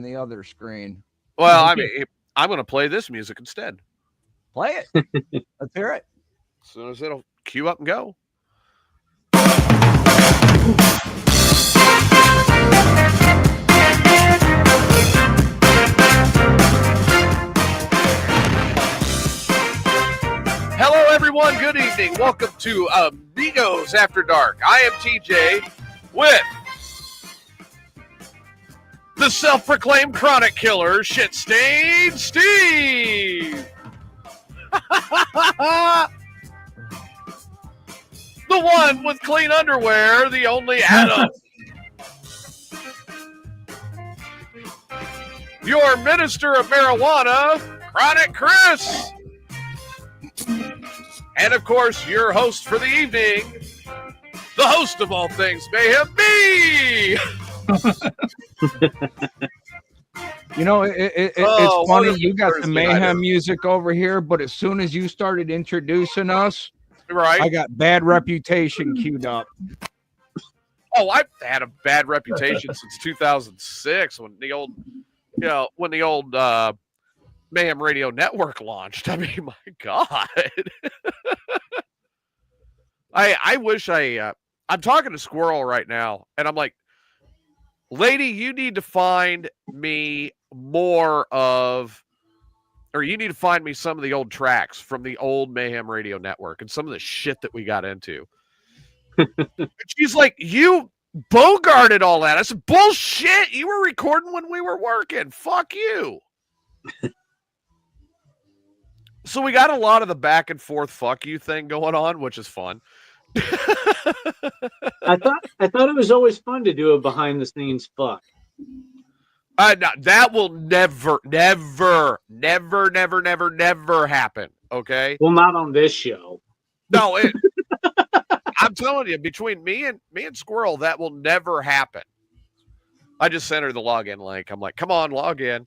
the other screen. Well, I mean, I'm going to play this music instead. Play it. Let's hear it. As soon as it'll cue up and go. Hello, everyone. Good evening. Welcome to AMIGOS After Dark. I am TJ with the self-proclaimed chronic killer, shit-stained Steve. The one with clean underwear, the only Adam. Your minister of marijuana, Chronic Chris. And, of course, your host for the evening, the host of all things Mayhem, me! You know, it's funny. You got the Mayhem music over here, but as soon as you started introducing us, right, I got Bad Reputation queued up. Oh, I've had a bad reputation since 2006 when the old, Mayhem Radio Network launched. I mean, my God. I wish I'm talking to Squirrel right now, and I'm like, lady, you need to find me more of, or you need to find me some of the old tracks from the old Mayhem Radio Network and some of the shit that we got into. She's like, you bogarted all that. I said, bullshit. You were recording when we were working. Fuck you. So we got a lot of the back and forth fuck you thing going on, which is fun. I thought it was always fun to do a behind the scenes fuck. No, that will never happen. Okay. Well, not on this show. No, I'm telling you, between me and Squirrel, that will never happen. I just sent her the login link. I'm like, come on, log in.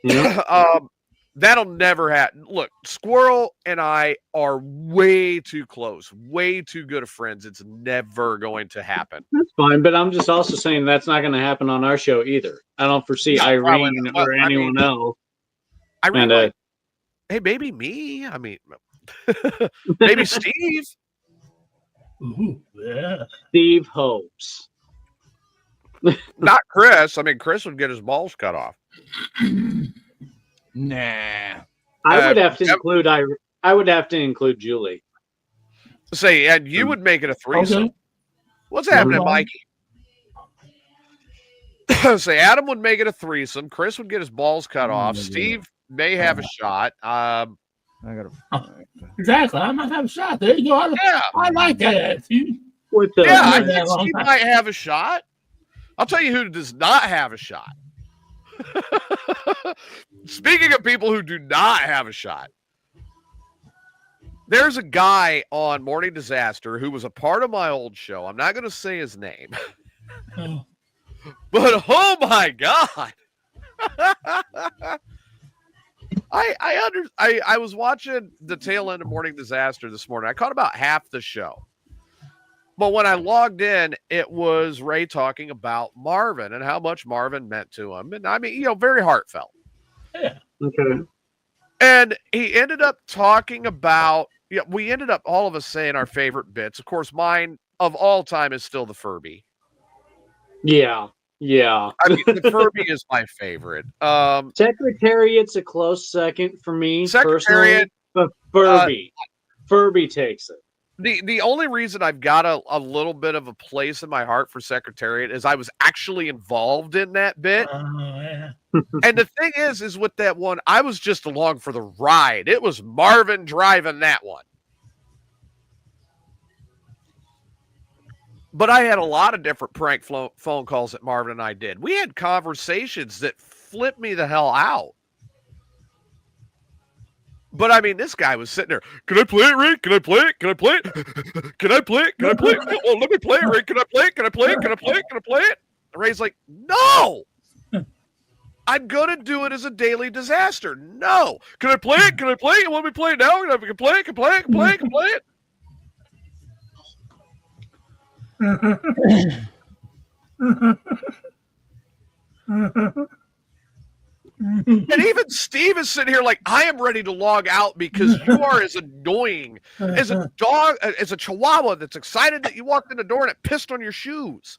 Yeah. That'll never happen. Look, Squirrel and I are way too close, way too good of friends. It's never going to happen. That's fine, but I'm just also saying that's not going to happen on our show either. I don't foresee Irene or anyone else. Irene, hey, maybe me. I mean, maybe Steve. Ooh, yeah. Steve hopes. Not Chris. I mean, Chris would get his balls cut off. Nah. I would have to include Julie. Say, and you would make it a threesome. Okay. What's happening, Mikey? Say, Adam would make it a threesome. Chris would get his balls cut off. Steve may have a shot. Exactly. I might have a shot. There you go. I like that. Steve might have a shot. I'll tell you who does not have a shot. Speaking of people who do not have a shot, there's a guy on Morning Disaster who was a part of my old show. I'm not going to say his name, but oh my God. I was watching the tail end of Morning Disaster this morning. I caught about half the show. But when I logged in, it was Ray talking about Marvin and how much Marvin meant to him. And I mean, very heartfelt. Yeah. Okay. And he ended up talking about, we ended up all of us saying our favorite bits. Of course, mine of all time is still the Furby. Yeah. Yeah. I mean, the Furby is my favorite. Secretariat's a close second for me. Secretariat. But Furby takes it. The only reason I've got a little bit of a place in my heart for Secretariat is I was actually involved in that bit. Yeah. And the thing is with that one, I was just along for the ride. It was Marvin driving that one. But I had a lot of different prank phone calls that Marvin and I did. We had conversations that flipped me the hell out. But I mean, this guy was sitting there. Can I play it, Rick? Can I play it? Can I play it? Can I play it? Can I play it? Oh, let me play it, Rick. Can I play it? Can I play it? Can I play it? Can I play it? And Ray's like, no. I'm going to do it as a daily disaster. No. Can I play it? Can I play it? You want me to play it now? Can I play it? Can I play it? Can I play it? Can I play it? And even Steve is sitting here like, I am ready to log out because you are as annoying as a dog, as a chihuahua that's excited that you walked in the door and it pissed on your shoes.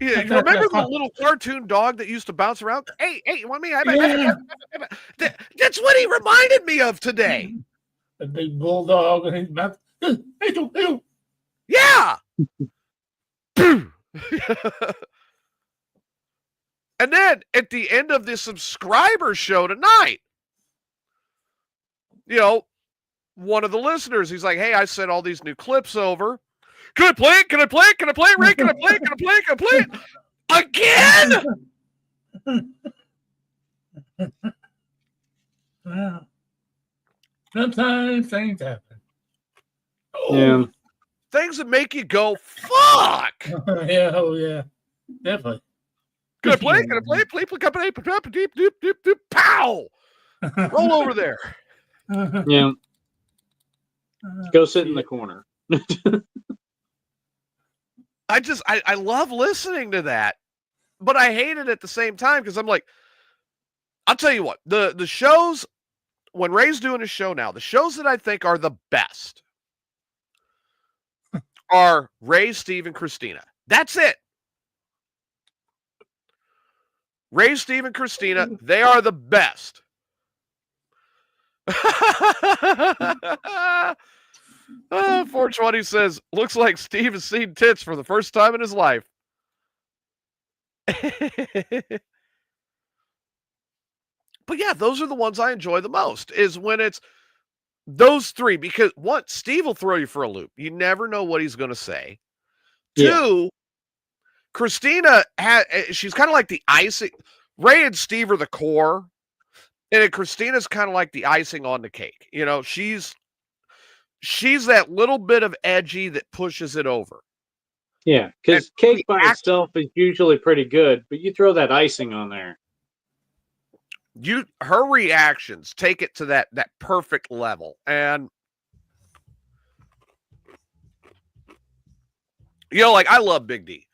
Yeah, you remember the little cartoon dog that used to bounce around? Hey, you want me? That's what he reminded me of today. A big bulldog and his mouth. Hey. Yeah. And then at the end of the subscriber show tonight, one of the listeners, he's like, hey, I sent all these new clips over. Can I play it? Can I play it? Can I play it, Ray? Can I play it? Can I play it? Can I play it? Again? Well, sometimes things happen. Yeah. Things that make you go, fuck. Yeah. Definitely. Can I play it? Can I play it? Play, pow! Roll over there. Yeah. Go sit in the corner. I love listening to that, but I hate it at the same time because I'm like, I'll tell you what, the shows, when Ray's doing a show now, the shows that I think are the best are Ray, Steve, and Christina. That's it. Ray, Steve, and Christina, they are the best. 420 says, looks like Steve has seen tits for the first time in his life. But yeah, those are the ones I enjoy the most, is when it's those three, because one, Steve will throw you for a loop. You never know what he's going to say. Yeah. Two, Christina, she's kind of like the icing. Ray and Steve are the core, and Christina's kind of like the icing on the cake. She's that little bit of edgy that pushes it over. Yeah, because cake by itself is usually pretty good, but you throw that icing on there. Her reactions take it to that perfect level. And like, I love Big D.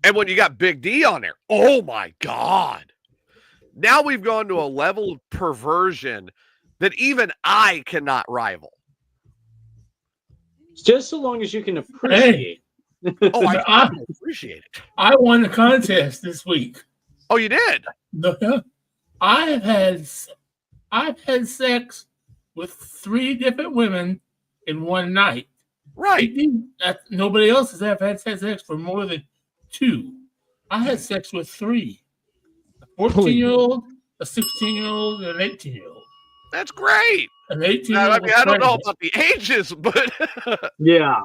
And when you got Big D on there, oh my God. Now we've gone to a level of perversion that even I cannot rival. Just so long as you can appreciate. Oh, I appreciate it. I won the contest this week. Oh, you did? I've had sex with 3 different women in one night. Right. Nobody else has ever had sex for more than 2. I had sex with 3. A 14-year-old, a 16-year-old, and an 18-year-old. That's great. An 18-year-old. I mean, I don't know about the ages, but yeah.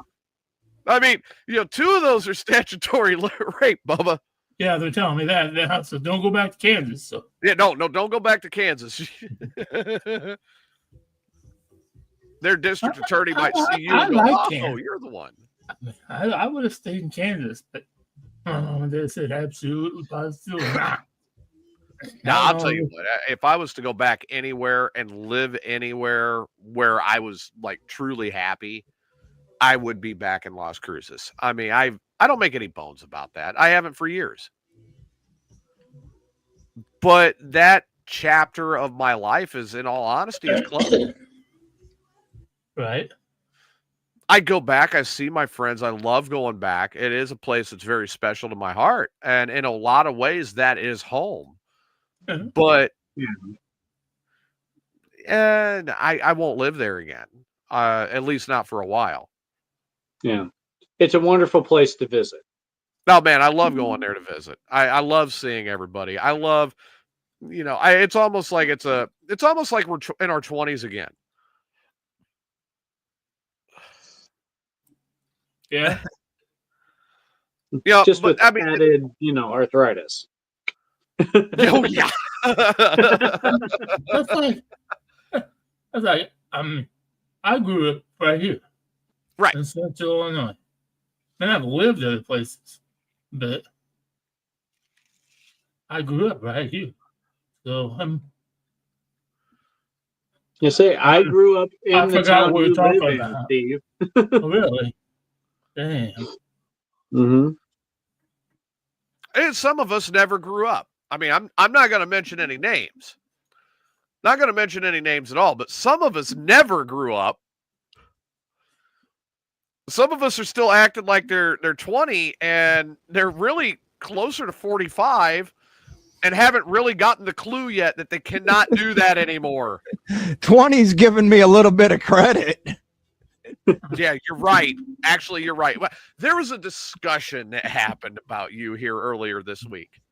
I mean, 2 of those are statutory rape, Bubba. Yeah, they're telling me that. So don't go back to Kansas. So. Yeah, no, don't go back to Kansas. Their district attorney might see you and go, oh, you're the one. I would have stayed in Kansas, but they said absolutely positively not. Now, I'll tell you what, if I was to go back anywhere and live anywhere where I was like truly happy, I would be back in Las Cruces. I mean, I don't make any bones about that. I haven't for years. But that chapter of my life is, in all honesty, is closed. Right. I go back. I see my friends. I love going back. It is a place that's very special to my heart. And in a lot of ways, that is home. Mm-hmm. But and I won't live there again, at least not for a while. Yeah. It's a wonderful place to visit. Oh, man, I love going there to visit. I love seeing everybody. I love, it's almost like we're in our 20s again. Yeah. Yeah, just with added, arthritis. Oh yeah. That's like I grew up right here, right in Central Illinois. And I've lived other places, but I grew up right here. So you say I grew up in the town we were talking about, Steve. Oh, really? Damn. Mm-hmm. And some of us never grew up. I mean, I'm not going to mention any names. Not going to mention any names at all, but some of us never grew up. Some of us are still acting like they're 20 and they're really closer to 45 and haven't really gotten the clue yet that they cannot do that anymore. 20's giving me a little bit of credit. Yeah, you're right. Actually, you're right. There was a discussion that happened about you here earlier this week.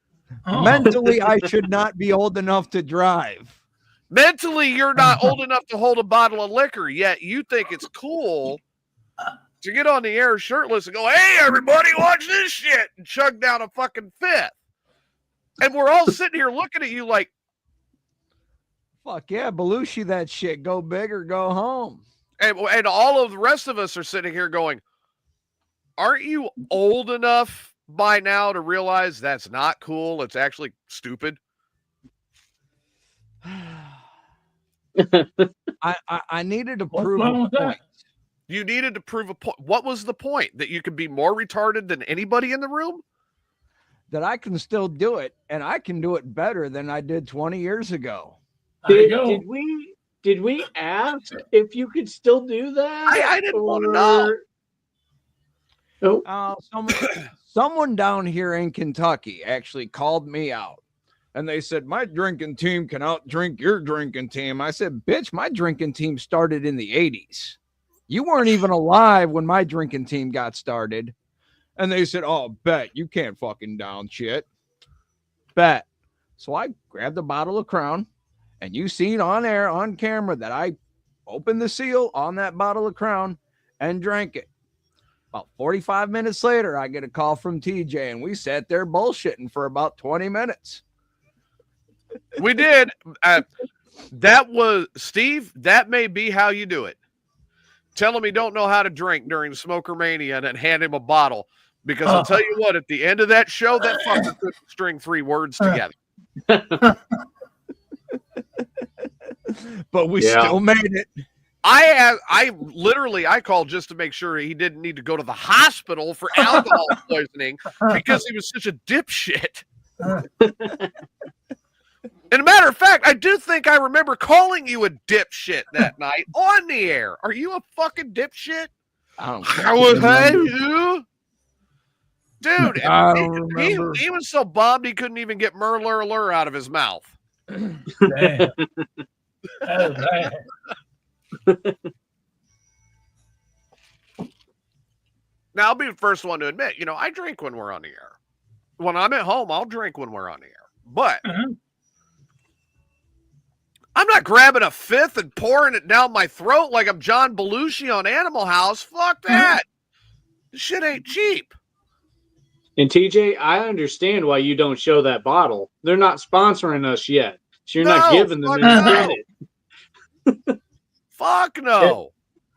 Oh. Mentally, I should not be old enough to drive. Mentally, you're not old enough to hold a bottle of liquor, yet you think it's cool to get on the air shirtless and go, hey, everybody, watch this shit, and chug down a fucking fifth. And we're all sitting here looking at you like, fuck yeah, Belushi, that shit. Go big or go home. And all of the rest of us are sitting here going, aren't you old enough by now to realize that's not cool? It's actually stupid. I needed to prove a point. You needed to prove a point. What was the point? That you could be more retarded than anybody in the room? That I can still do it, and I can do it better than I did 20 years ago. Did we ask if you could still do that? I didn't want to know. Someone down here in Kentucky actually called me out, and they said, my drinking team can out-drink your drinking team. I said, bitch, my drinking team started in the 80s. You weren't even alive when my drinking team got started. And they said, oh, bet, you can't fucking down shit. Bet. So I grabbed a bottle of Crown, and you seen on air, on camera, that I opened the seal on that bottle of Crown and drank it. About 45 minutes later, I get a call from TJ, and we sat there bullshitting for about 20 minutes. We did. That was, Steve, that may be how you do it. Tell him he don't know how to drink during Smoker Mania and then hand him a bottle. Because I'll tell you what, at the end of that show, that fucker couldn't string 3 words together. But we still made it. I called just to make sure he didn't need to go to the hospital for alcohol poisoning because he was such a dipshit. And a matter of fact, I do think I remember calling you a dipshit that night on the air. Are you a fucking dipshit? I would have you. Dude, he was so bummed he couldn't even get Merlur out of his mouth. Damn. Oh, man. Now, I'll be the first one to admit, I drink when we're on the air. When I'm at home, I'll drink when we're on the air. But I'm not grabbing a fifth and pouring it down my throat like I'm John Belushi on Animal House. Fuck that. This shit ain't cheap. And TJ, I understand why you don't show that bottle. They're not sponsoring us yet. So you're not giving them any credit. Fuck no.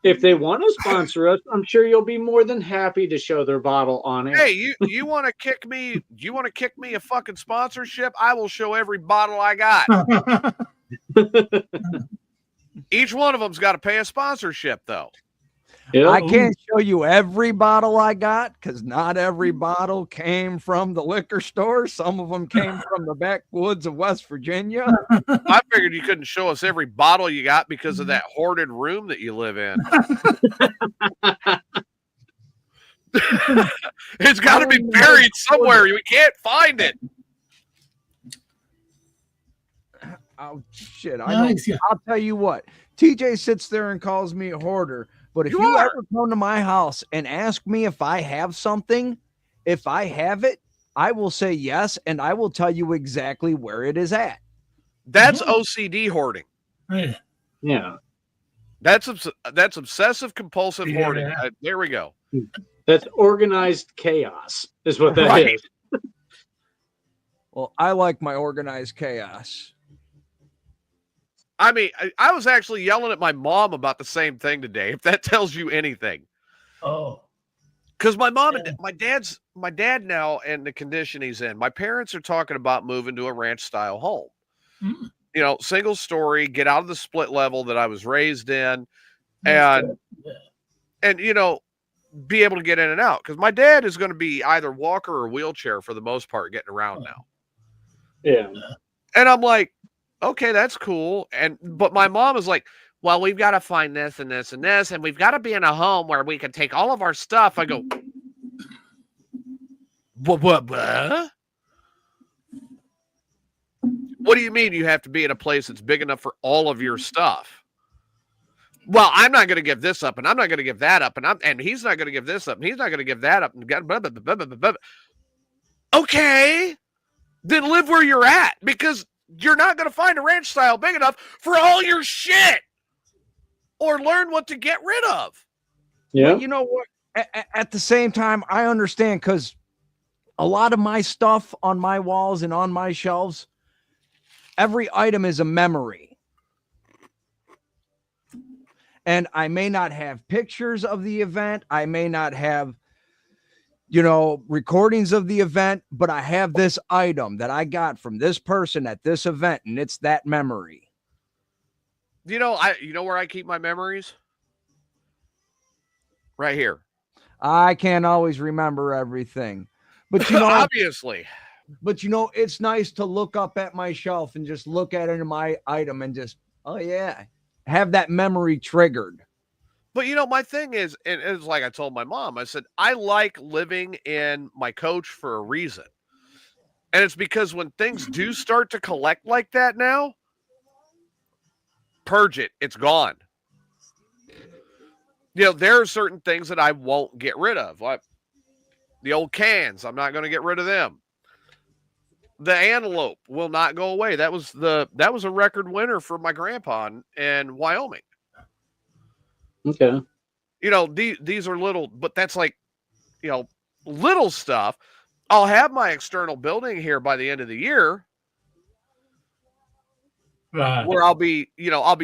If they want to sponsor us, I'm sure you'll be more than happy to show their bottle on air. Hey, you want to kick me? You want to kick me a fucking sponsorship? I will show every bottle I got. Each one of them's got to pay a sponsorship, though. Yeah. I can't show you every bottle I got because not every bottle came from the liquor store. Some of them came from the backwoods of West Virginia. I figured you couldn't show us every bottle you got because of that hoarded room that you live in. It's got to be buried somewhere. We can't find it. Oh, shit. I'll tell you what. TJ sits there and calls me a hoarder. But if you ever come to my house and ask me if I have something, if I have it, I will say yes, and I will tell you exactly where it is at. That's OCD hoarding. Yeah. That's obsessive compulsive hoarding. There we go. That's organized chaos is what that is. Well, I like my organized chaos. I mean, I was actually yelling at my mom about the same thing today, if that tells you anything. Oh. Because my mom and my dad now and the condition he's in, my parents are talking about moving to a ranch style home. Mm-hmm. Single story, get out of the split level that I was raised in. And be able to get in and out. Because my dad is going to be either walker or wheelchair for the most part getting around now. Yeah. And I'm like, okay, that's cool. But my mom is like, well, we've got to find this and this and this, and we've got to be in a home where we can take all of our stuff. I go, what? What do you mean you have to be in a place that's big enough for all of your stuff? Well, I'm not going to give this up, and I'm not going to give that up, and he's not going to give this up, and he's not going to give that up. And blah, blah, blah, blah, blah, blah. Okay, then live where you're at, because you're not going to find a ranch style big enough for all your shit, or learn what to get rid of. Yeah. But you know what? At the same time, I understand, because a lot of my stuff on my walls and on my shelves, every item is a memory. And I may not have pictures of the event. I may not have, recordings of the event, but I have this item that I got from this person at this event, and it's that memory. You know where I keep my memories? Right here. I can't always remember everything, but obviously. But it's nice to look up at my shelf and just look at it in my item and just, oh yeah, have that memory triggered. But my thing is, and it's like I told my mom, I said, I like living in my coach for a reason. And it's because when things do start to collect like that now, purge it. It's gone. There are certain things that I won't get rid of. Like the old cans, I'm not going to get rid of them. The antelope will not go away. That was a record winner for my grandpa in Wyoming. Okay. These are little, but that's like, little stuff. I'll have my external building here by the end of the year. Right. Where I'll be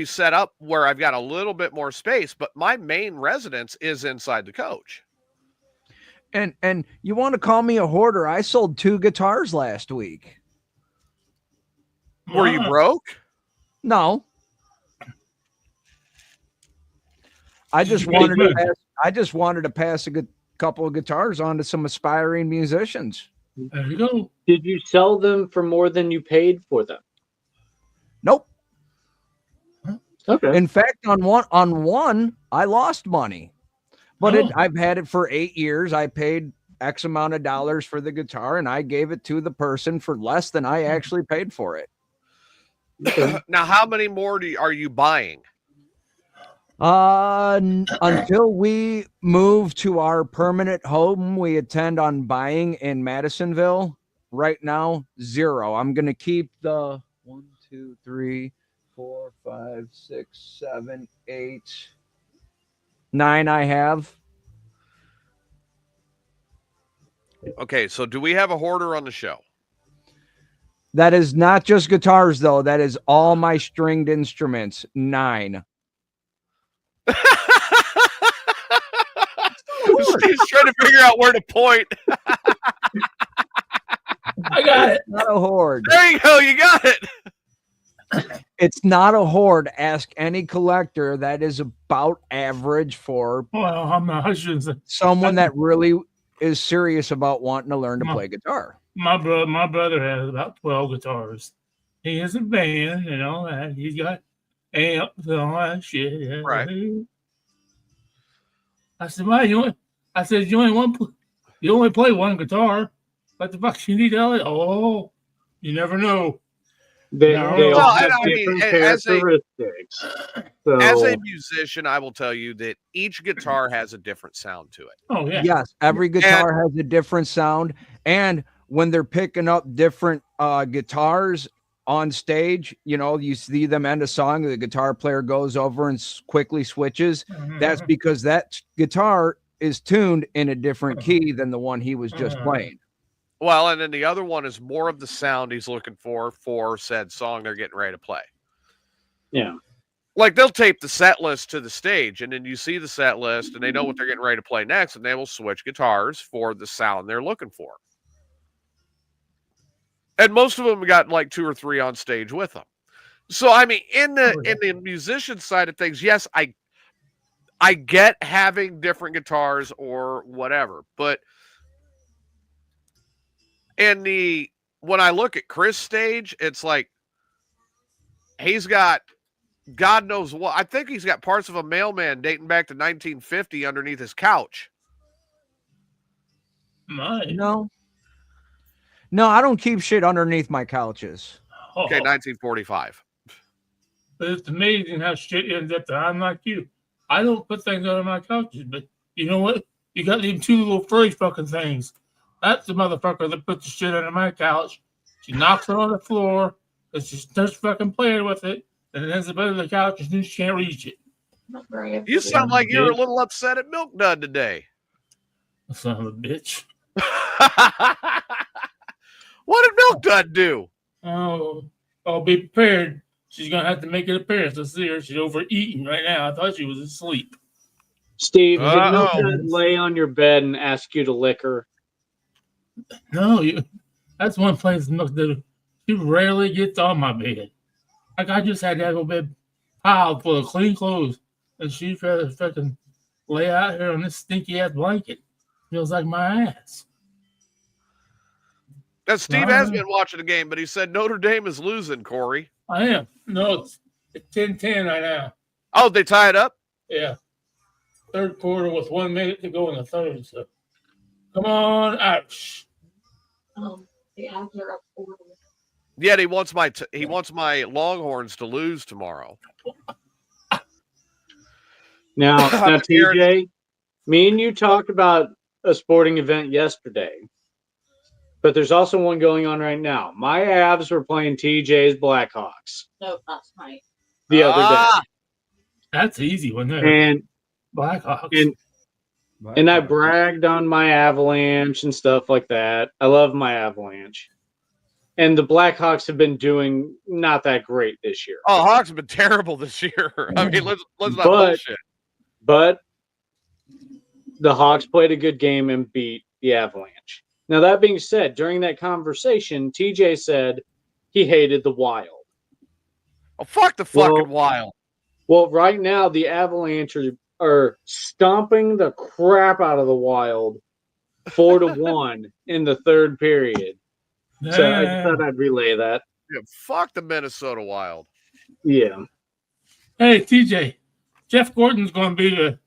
set up where I've got a little bit more space, but my main residence is inside the coach. And you want to call me a hoarder? I sold 2 guitars last week. Were you broke? No. I just wanted to pass a good couple of guitars on to some aspiring musicians. There you go. Did you sell them for more than you paid for them? Nope. Okay. In fact, on one, I lost money, but I've had it for 8 years. I paid X amount of dollars for the guitar, and I gave it to the person for less than I actually paid for it. Okay. Now, how many more are you buying? Until we move to our permanent home, we intend on buying in Madisonville. Right now, 0. I'm going to keep the 1, 2, 3, 4, 5, 6, 7, 8, 9 I have. Okay, so do we have a hoarder on the show? That is not just guitars, though. That is all my stringed instruments. 9. Steve's trying to figure out where to point. I got it. Not a hoard. There you go. You got it. It's not a hoard. Ask any collector. That is about average for Well, I'm not. I shouldn't say. someone that really is serious about wanting to learn to play guitar. My brother has about 12 guitars. He has a band and all that. He's got amps and all that shit. Yeah. Right. I said, "Why you only play one guitar? What the fuck you need all that? Oh, you never know." They No. all have I mean, different as a- characteristics. So, As a musician, I will tell you that each guitar has a different sound to it. Oh yeah. Yes, every guitar has a different sound. And when they're picking up different guitars on stage, you see them end a song, the guitar player goes over and quickly switches. That's because that guitar is tuned in a different key than the one he was just playing. Well, and then the other one is more of the sound he's looking for said song they're getting ready to play. yeah. Like they'll tape the set list to the stage, and then you see the set list, and they know what they're getting ready to play next, and they will switch guitars for the sound they're looking for. And most of them got like 2 or 3 on stage with them. So I mean, in the musician side of things, yes, I get having different guitars or whatever, but when I look at Chris' stage, it's like he's got God knows what. I think he's got parts of a Mailman dating back to 1950 underneath his couch. No, I don't keep shit underneath my couches. Okay, 1945. But it's amazing how shit ends up there. I'm like you. I don't put things under my couches, but you know what? You got them two little furry fucking things. That's the motherfucker that puts the shit under my couch. She knocks it on the floor, and she starts fucking playing with it, and it ends up under the couch, and then she can't reach it. You sound like you're a little upset at Milk Dud today. Son of a bitch. What did Milk Dud do? Oh, I'll be prepared. She's going to have to make an appearance. Let's see her. She's overeating right now. I thought she was asleep. Steve, did Milk Dud lay on your bed and ask you to lick her? No, that's one place Milk Dud. She rarely gets on my bed. Like, I just had that whole bed piled full of clean clothes, and she'd rather fucking lay out here on this stinky-ass blanket. Feels like my ass. Now, Steve has been watching the game, but he said Notre Dame is losing, Corey. I am. No, it's 10-10 right now. Oh, they tie it up? Yeah. Third quarter with 1 minute to go in the third. So, come on, ouch. The Avs are up 4. Yet he wants my Longhorns to lose tomorrow. Now, TJ, me and you talked about a sporting event yesterday, but there's also one going on right now. My Avs were playing TJ's Blackhawks. No, last night. The other day. That's easy one there. And Blackhawks. And I bragged on my Avalanche and stuff like that. I love my Avalanche. And the Blackhawks have been doing not that great this year. Oh, Hawks have been terrible this year. I mean, let's not bullshit. But the Hawks played a good game and beat the Avalanche. Now, that being said, during that conversation, TJ said he hated the Wild. Oh, fuck the fucking Wild. Well, right now, the Avalanche are stomping the crap out of the Wild 4-1 in the third period. So I just thought I'd relay that. Yeah, fuck the Minnesota Wild. Yeah. Hey, TJ, Jeff Gordon's going to be the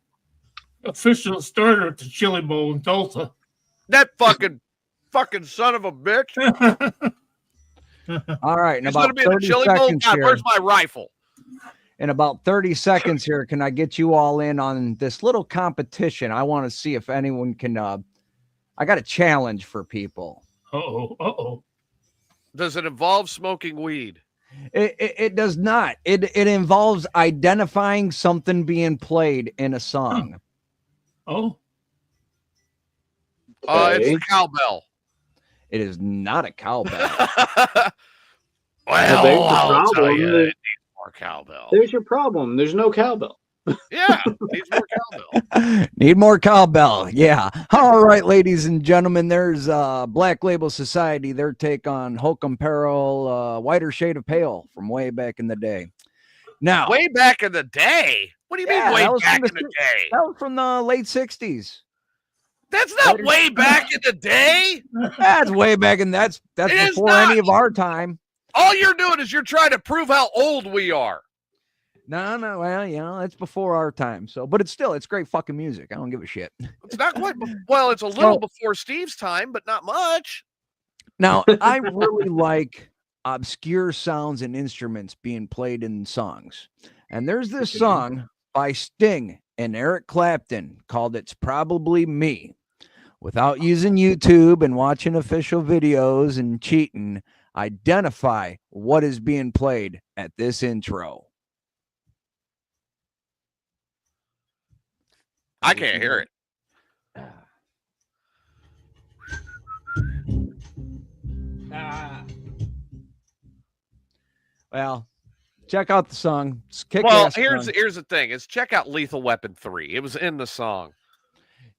official starter at the Chili Bowl in Tulsa. That fucking son of a bitch. All right. He's going to be in the Chili Bowl. God, where's my rifle? In about 30 seconds here, can I get you all in on this little competition? I want to see if anyone can. I got a challenge for people. Uh-oh. Does it involve smoking weed? It does not. It involves identifying something being played in a song. Oh. It's a cowbell. It is not a cowbell. I'll tell you, it needs more cowbell. There's your problem. There's no cowbell. Yeah, needs more cowbell. Need more cowbell. Yeah. All right, ladies and gentlemen, there's Black Label Society, their take on Hokum Peril, Whiter Shade of Pale from way back in the day. Now, way back in the day? What do you mean way back in the day? That was from the late 60s. That's not way back in the day. That's way back in that's before any of our time. All you're doing is you're trying to prove how old we are. No, well, it's before our time. So, but it's great fucking music. I don't give a shit. It's not quite. Well, it's a little before Steve's time, but not much. Now, I really like obscure sounds and instruments being played in songs. And there's this song by Sting and Eric Clapton called "It's Probably Me." Without using YouTube and watching official videos and cheating, identify what is being played at this intro. I can't hear it. Well, check out the song. Well, here's the thing: is check out Lethal Weapon 3. It was in the song.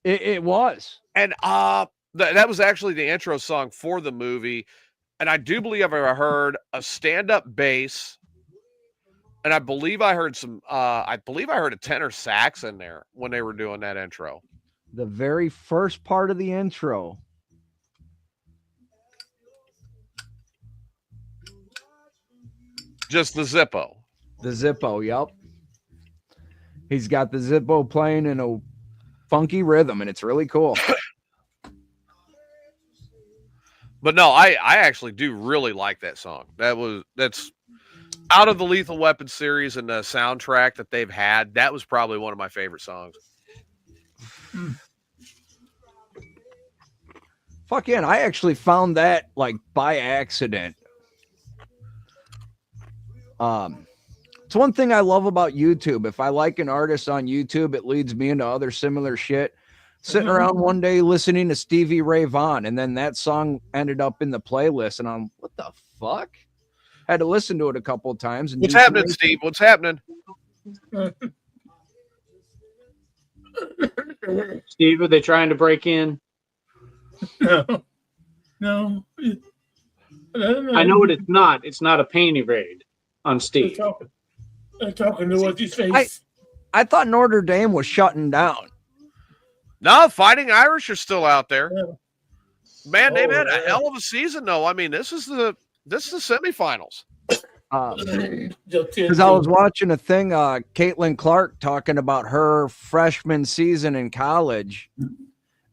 It was, and that was actually the intro song for the movie. And I do believe I've ever heard a stand-up bass And I believe I heard a tenor sax in there when they were doing that intro. The very first part of the intro. Just the Zippo. The Zippo, yep. He's got the Zippo playing in a funky rhythm, and it's really cool. But no, I actually do really like that song. That's out of the Lethal Weapon series and the soundtrack that they've had. That was probably one of my favorite songs. Fuck yeah, and I actually found that like by accident. It's one thing I love about YouTube. If I like an artist on YouTube, it leads me into other similar shit. Sitting around one day listening to Stevie Ray Vaughan, and then that song ended up in the playlist, and I'm, what the fuck? Had to listen to it a couple of times. And what's happening, Steve? What's happening? Steve, are they trying to break in? No. I know what it's not. It's not a panty raid on Steve. They're talking to what's his face. I thought Notre Dame was shutting down. No, Fighting Irish are still out there. Yeah. Man, they've had a hell of a season, though. I mean, this is the semifinals. Because I was watching a thing, Caitlin Clark talking about her freshman season in college,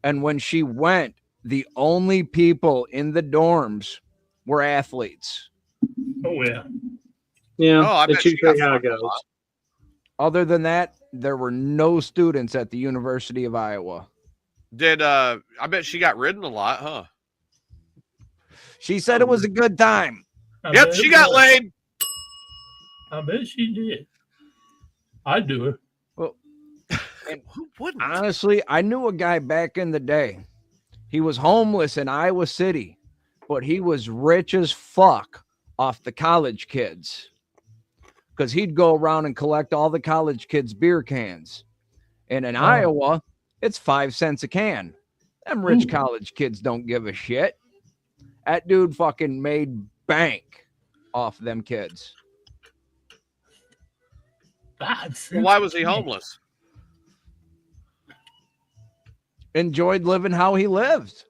and when she went, the only people in the dorms were athletes. Oh yeah. Yeah, I bet it's she usually got how it fucked a goes. lot. Other than that, there were no students at the University of Iowa. I bet she got ridden a lot, huh? She said it was a good time. Yep, she got laid. I bet she did. I'd do it. Well, And who wouldn't? honestly, I knew a guy back in the day. He was homeless in Iowa City, but he was rich as fuck off the college kids. Because he'd go around and collect all the college kids' beer cans. And in Iowa, it's 5 cents a can. Them rich college kids don't give a shit. That dude fucking made bank off them kids. Well, Why was he homeless? Enjoyed living how he lived.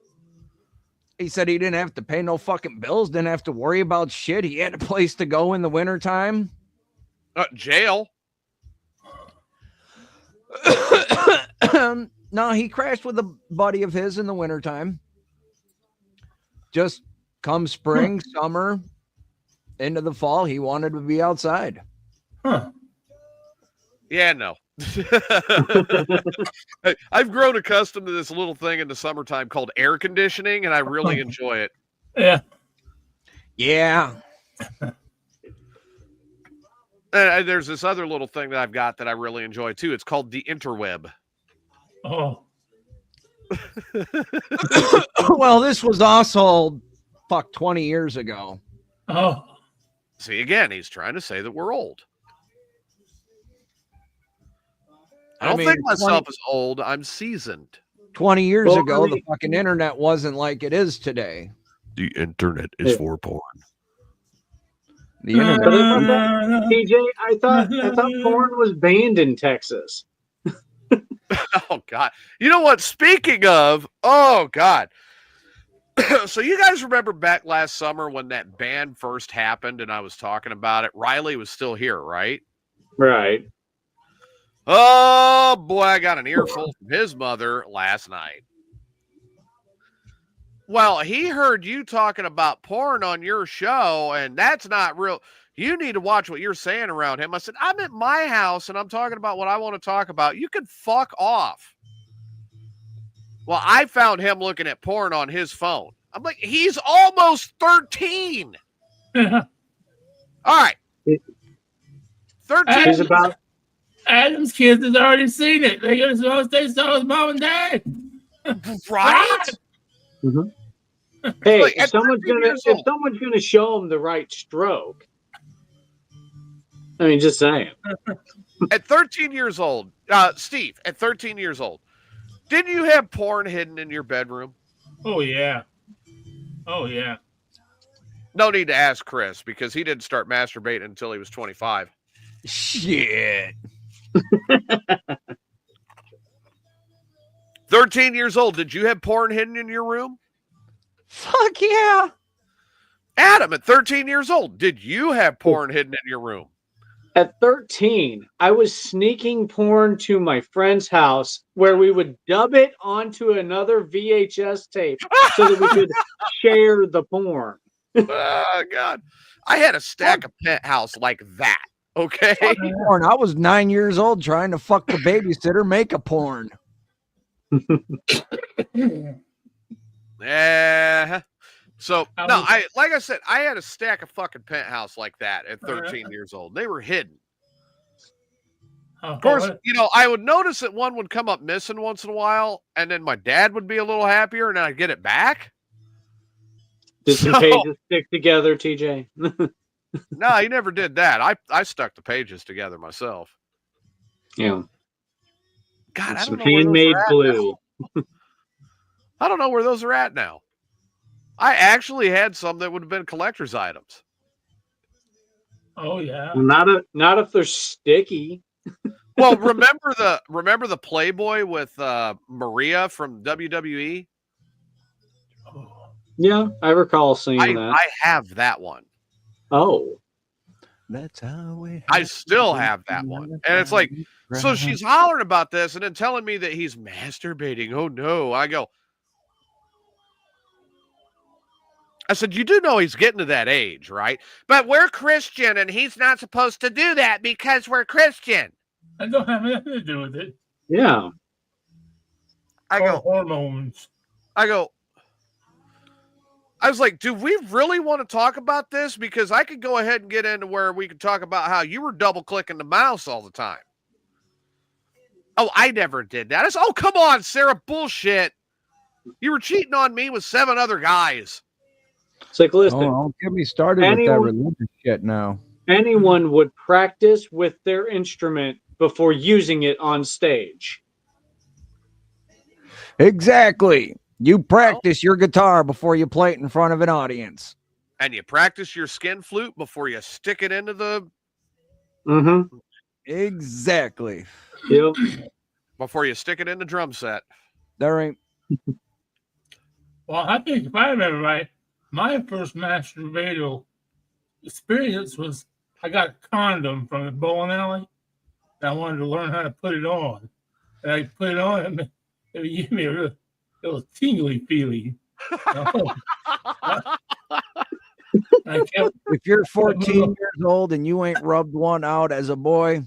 He said he didn't have to pay no fucking bills, didn't have to worry about shit. He had a place to go in the wintertime. Jail. No, he crashed with a buddy of his in the wintertime. Just come spring, summer, into the fall, he wanted to be outside. Huh. Yeah, no. I've grown accustomed to this little thing in the summertime called air conditioning, and I really enjoy it. Yeah. Yeah. And there's this other little thing that I've got that I really enjoy too. It's called the interweb. Oh. Well, this was also 20 years ago. Oh. See, again, he's trying to say that we're old. I don't think myself as old. I'm seasoned. 20 years Well, ago, really- the fucking internet wasn't like it is today. The internet is for porn. The internet. But I thought TJ, I thought porn was banned in Texas. Oh, God. You know what? Speaking of, oh, God. So you guys remember back last summer when that ban first happened and I was talking about it? Riley was still here, right? Right. Oh, boy, I got an earful from his mother last night. Well, he heard you talking about porn on your show, and that's not real. You need to watch what you're saying around him. I said, I'm at my house, and I'm talking about what I want to talk about. You can fuck off. Well, I found him looking at porn on his phone. I'm like, he's almost 13. All right. 13. He's about Adam's kids has already seen it. They saw his mom and dad. Right? Mhm. Hey, Like, if at someone's 13 years old. gonna show him the right stroke, I mean, just saying. At 13 years old, Steve, at 13 years old, didn't you have porn hidden in your bedroom? Oh yeah. Oh yeah. No need to ask Chris because he didn't start masturbating until he was 25. Shit. 13 years old. Did you have porn hidden in your room? Fuck yeah. Adam, at 13 years old, did you have porn hidden in your room? At 13, I was sneaking porn to my friend's house where we would dub it onto another VHS tape so that we could share the porn. Oh, God. I had a stack of Penthouse like that. Okay. Porn. I was 9 years old trying to fuck the babysitter make a porn. Yeah. So no, like I said, I had a stack of fucking Penthouse like that at 13 years old. They were hidden. Of course, you know, I would notice that one would come up missing once in a while, and then my dad would be a little happier, and then I'd get it back. Did some pages stick together, TJ? No, he never did that. I stuck the pages together myself. Yeah. God, I some don't know handmade glue. I don't know where those are at now. I actually had some that would have been collector's items. Oh yeah. Not if they're sticky. Well, remember the Playboy with Maria from WWE? Yeah, I recall seeing that. I have that one. Oh. That's how I still have that one. And it's like, so she's hollering about this and then telling me that he's masturbating. Oh no. I said, you do know he's getting to that age, right? But we're Christian and he's not supposed to do that because we're Christian. I don't have anything to do with it. Yeah. I go, hormones. I was like, do we really want to talk about this? Because I could go ahead and get into where we could talk about how you were double clicking the mouse all the time. Oh, I never did that. I said, oh, come on, Sarah, bullshit. You were cheating on me with 7 other guys. It's like, listen. Don't get me started with that religious shit now. Anyone would practice with their instrument before using it on stage. Exactly. You practice your guitar before you play it in front of an audience. And you practice your skin flute before you stick it into the... Mm-hmm. Exactly. Yep. Before you stick it in the drum set. There ain't... Well, I think if I remember right, my first masturbatorial experience was I got a condom from the bowling alley. And I wanted to learn how to put it on. And I put it on and it gave me a little tingly feeling. If you're 14 years old and you ain't rubbed one out as a boy,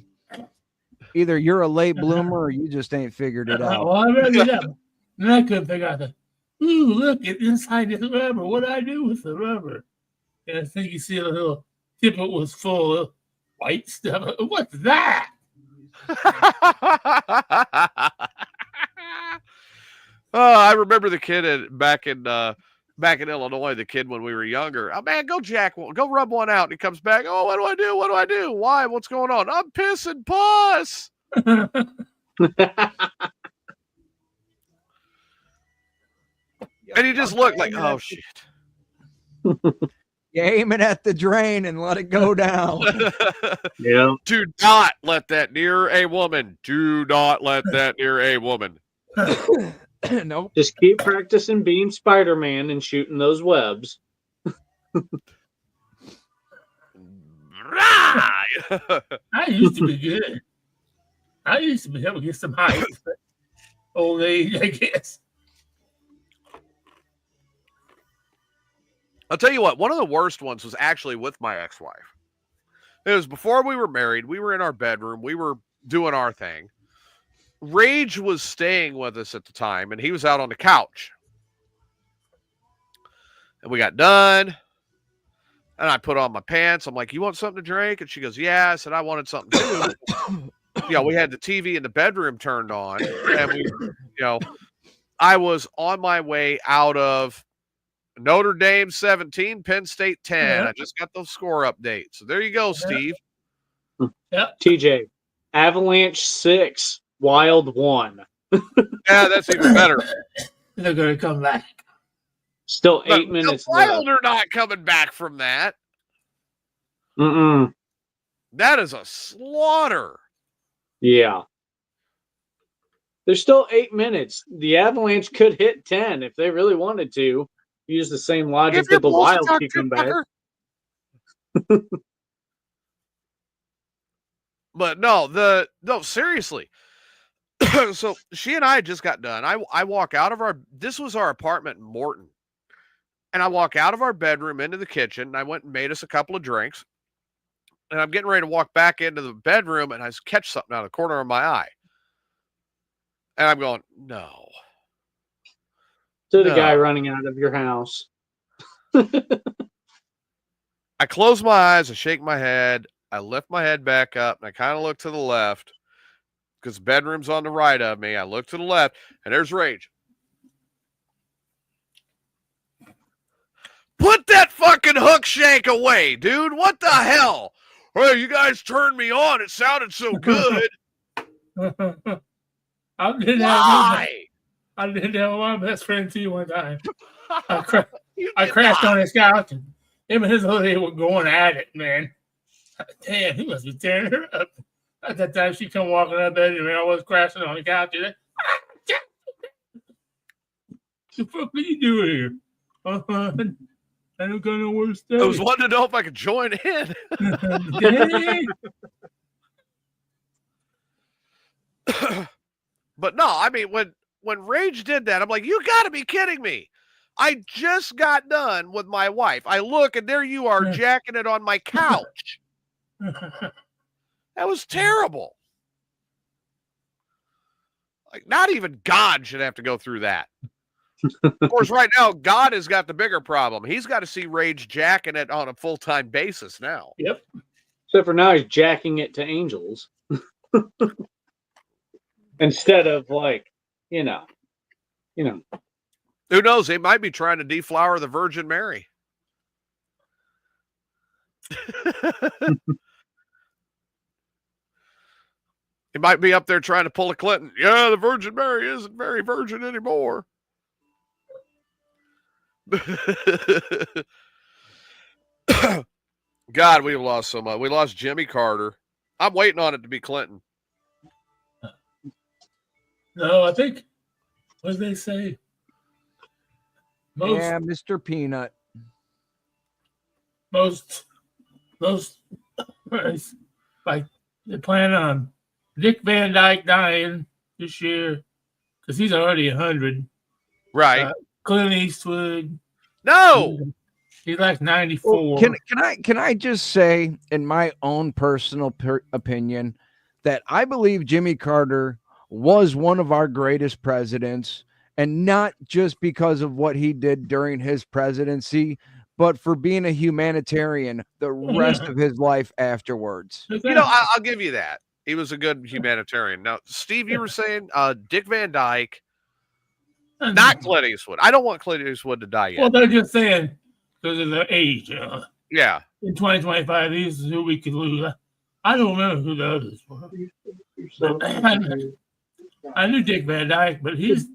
either you're a late bloomer or you just ain't figured it out. Well, I read it up. And I couldn't figure out that. Ooh, look, it's inside this rubber. What do I do with the rubber? And I think you see a little tip it was full of white stuff. What's that? Oh, I remember the kid back in Illinois, the kid when we were younger. Oh man, go rub one out. And he comes back. Oh, what do I do? What do I do? Why? What's going on? I'm pissing pus. And he just looked like, oh shit. You aim it at the drain and let it go down. Yeah. Do not let that near a woman. Do not let that near a woman. Nope. Just keep practicing being Spider-Man and shooting those webs. I used to be good. I used to be able to get some height. But old age, I guess. I'll tell you what, one of the worst ones was actually with my ex-wife. It was before we were married. We were in our bedroom. We were doing our thing. Rage was staying with us at the time, and he was out on the couch. And we got done, and I put on my pants. I'm like, you want something to drink? And she goes, yeah. I said, I wanted something too. We had the TV in the bedroom turned on, and I was on my way out of Notre Dame 17, Penn State 10. Yeah. I just got the score update. So there you go, Steve. Yeah. TJ, Avalanche 6, Wild 1. Yeah, that's even better. They're going to come back. Still 8 minutes left. The Wild are not coming back from that. Mm-mm. That is a slaughter. Yeah. There's still 8 minutes. The Avalanche could hit 10 if they really wanted to. Use the same logic Give your that the balls to Wild Dr. could come back. Tucker. But no, seriously. So she and I just got done. I walk out of this was our apartment in Morton. And I walk out of our bedroom into the kitchen, and I went and made us a couple of drinks. And I'm getting ready to walk back into the bedroom, and I catch something out of the corner of my eye. And I'm going, no. To the guy running out of your house. I close my eyes, I shake my head, I lift my head back up, and I kind of look to the left because the bedroom's on the right of me. I look to the left, and there's Rage. Put that fucking hook shank away, dude. What the hell? Hey, you guys turned me on. It sounded so good. I did Why? that with my best friend too one time. I crashed on his couch, and him and his lady were going at it, man. Damn, he must be tearing her up. At that time, she come walking out of bed, and I was crashing on the couch. And the fuck are you doing here? I don't got no worse stuff. I was wanting to know if I could join in. But no, I mean, when Rage did that, I'm like, you got to be kidding me. I just got done with my wife. I look, and there you are jacking it on my couch. That was terrible. Like, not even God should have to go through that. Of course, right now, God has got the bigger problem. He's got to see Rage jacking it on a full-time basis now. Yep. Except for now, he's jacking it to angels. Instead of, like, you know. Who knows? They might be trying to deflower the Virgin Mary. He might be up there trying to pull a Clinton. Yeah, the Virgin Mary isn't very virgin anymore. God, we've lost so much. We lost Jimmy Carter. I'm waiting on it to be Clinton. No, I think, what did they say? Yeah, Mr. Peanut. Most, like, they plan on Dick Van Dyke dying this year because he's already 100. Right. Clint Eastwood. No. He's like 94. Can I just say, in my own personal opinion, that I believe Jimmy Carter was one of our greatest presidents, and not just because of what he did during his presidency, but for being a humanitarian the rest of his life afterwards. You know, I'll give you that. He was a good humanitarian. Now, Steve, you were saying Dick Van Dyke, not Clint Eastwood. I don't want Clint Eastwood to die yet. Well, they're just saying because of the age. Yeah. In 2025, this is who we could lose. I don't remember who the others were. I knew Dick Van Dyke, but he's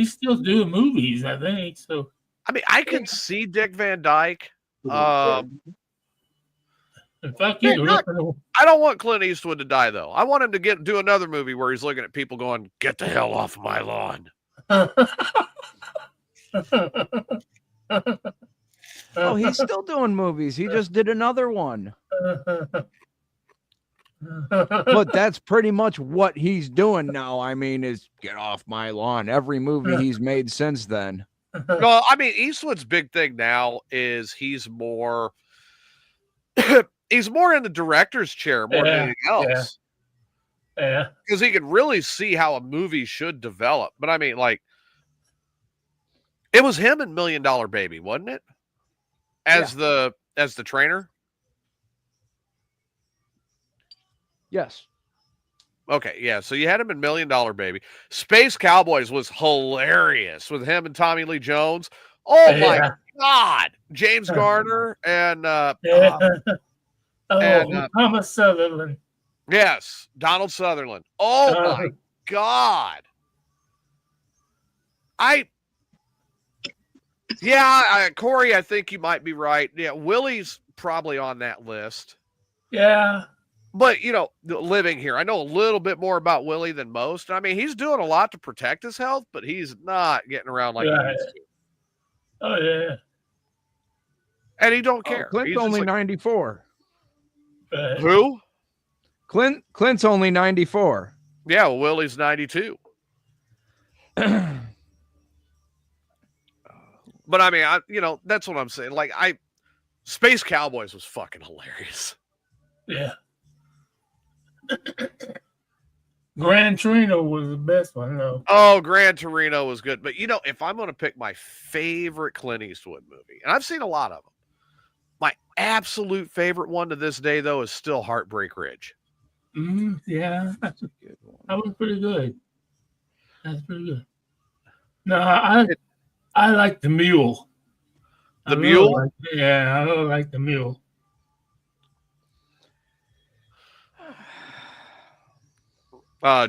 still doing movies, I think. So I mean, I can see Dick Van Dyke. Fuck you. I don't want Clint Eastwood to die, though. I want him to do another movie where he's looking at people going, "Get the hell off my lawn." Oh, he's still doing movies. He just did another one. But that's pretty much what he's doing now. I mean, is get off my lawn. Every movie he's made since then. No, I mean, Eastwood's big thing now is he's more he's more in the director's chair more than anything else. Yeah. Because he can really see how a movie should develop. But I mean, like, it was him in $1 Million Baby, wasn't it? As the trainer? Yes. Okay, yeah. So you had him in $1 Million Baby. Space Cowboys was hilarious with him and Tommy Lee Jones. Oh my God. James Garner and Thomas Sutherland. Yes, Donald Sutherland. Oh my God. Corey, I think you might be right. Yeah, Willie's probably on that list. Yeah. But, living here, I know a little bit more about Willie than most. I mean, he's doing a lot to protect his health, but he's not getting around like he needs to. Oh, yeah. And he don't care. Clint's He's just only like, 94. who? Clint's only 94. Yeah, well, Willie's 92. But I mean, that's what I'm saying. Like, Space Cowboys was fucking hilarious. Yeah. Gran Torino was the best one, though. Oh, Gran Torino was good. But, if I'm going to pick my favorite Clint Eastwood movie, and I've seen a lot of them, my absolute favorite one to this day, though, is still Heartbreak Ridge. Yeah, that's a good one. That was pretty good. That's pretty good. No, I like The Mule. The Mule? I really like The Mule.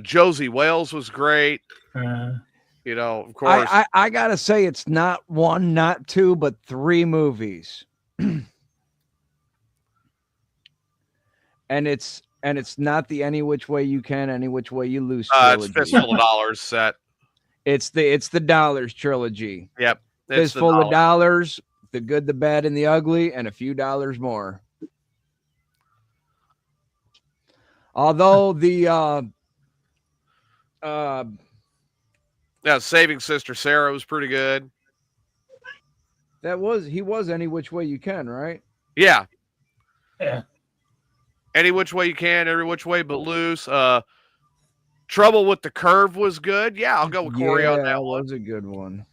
Josie Wales was great. Of course. I gotta say, it's not one, not two, but three movies. and it's not the Any Which Way You Can, Any Which Way You Lose trilogy. It's Fistful of Dollars set. It's the Dollars trilogy. Yep. Fistful of Dollars, The Good, the Bad, and the Ugly, and a few dollars more. Although the Saving Sister Sarah was pretty good. He was Any Which Way You Can, right? Yeah. Yeah. Any Which Way You Can, Every Which Way But Loose. Trouble with the Curve was good. Yeah, I'll go with Corey on that one. That was a good one.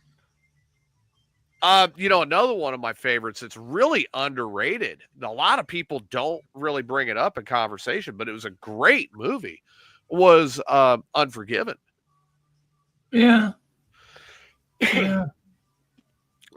Another one of my favorites, it's really underrated. A lot of people don't really bring it up in conversation, but it was a great movie, was Unforgiven. Yeah. Yeah.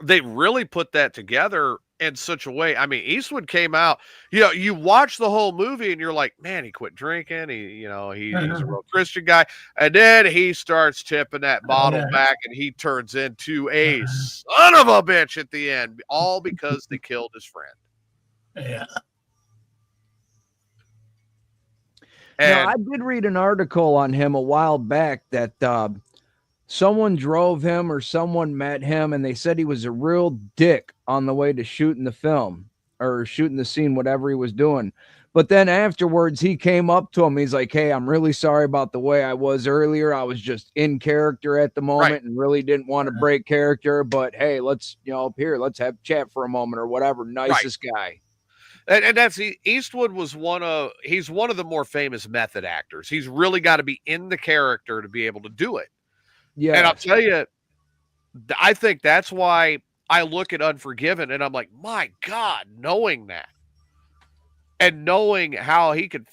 They really put that together in such a way. I mean, Eastwood came out, you watch the whole movie and you're like, man, he quit drinking. He's a real Christian guy. And then he starts tipping that bottle back and he turns into a son of a bitch at the end, all because they killed his friend. Yeah. And I did read an article on him a while back that someone drove him or someone met him and they said he was a real dick on the way to shooting the film or shooting the scene, whatever he was doing. But then afterwards he came up to him. He's like, hey, I'm really sorry about the way I was earlier. I was just in character at the moment and really didn't want to break character. But hey, let's have a chat for a moment or whatever. Nicest guy. And that's Eastwood he's one of the more famous method actors. He's really got to be in the character to be able to do it. Yeah. And I'll tell you, I think that's why I look at Unforgiven and I'm like, my God, knowing that and knowing how he could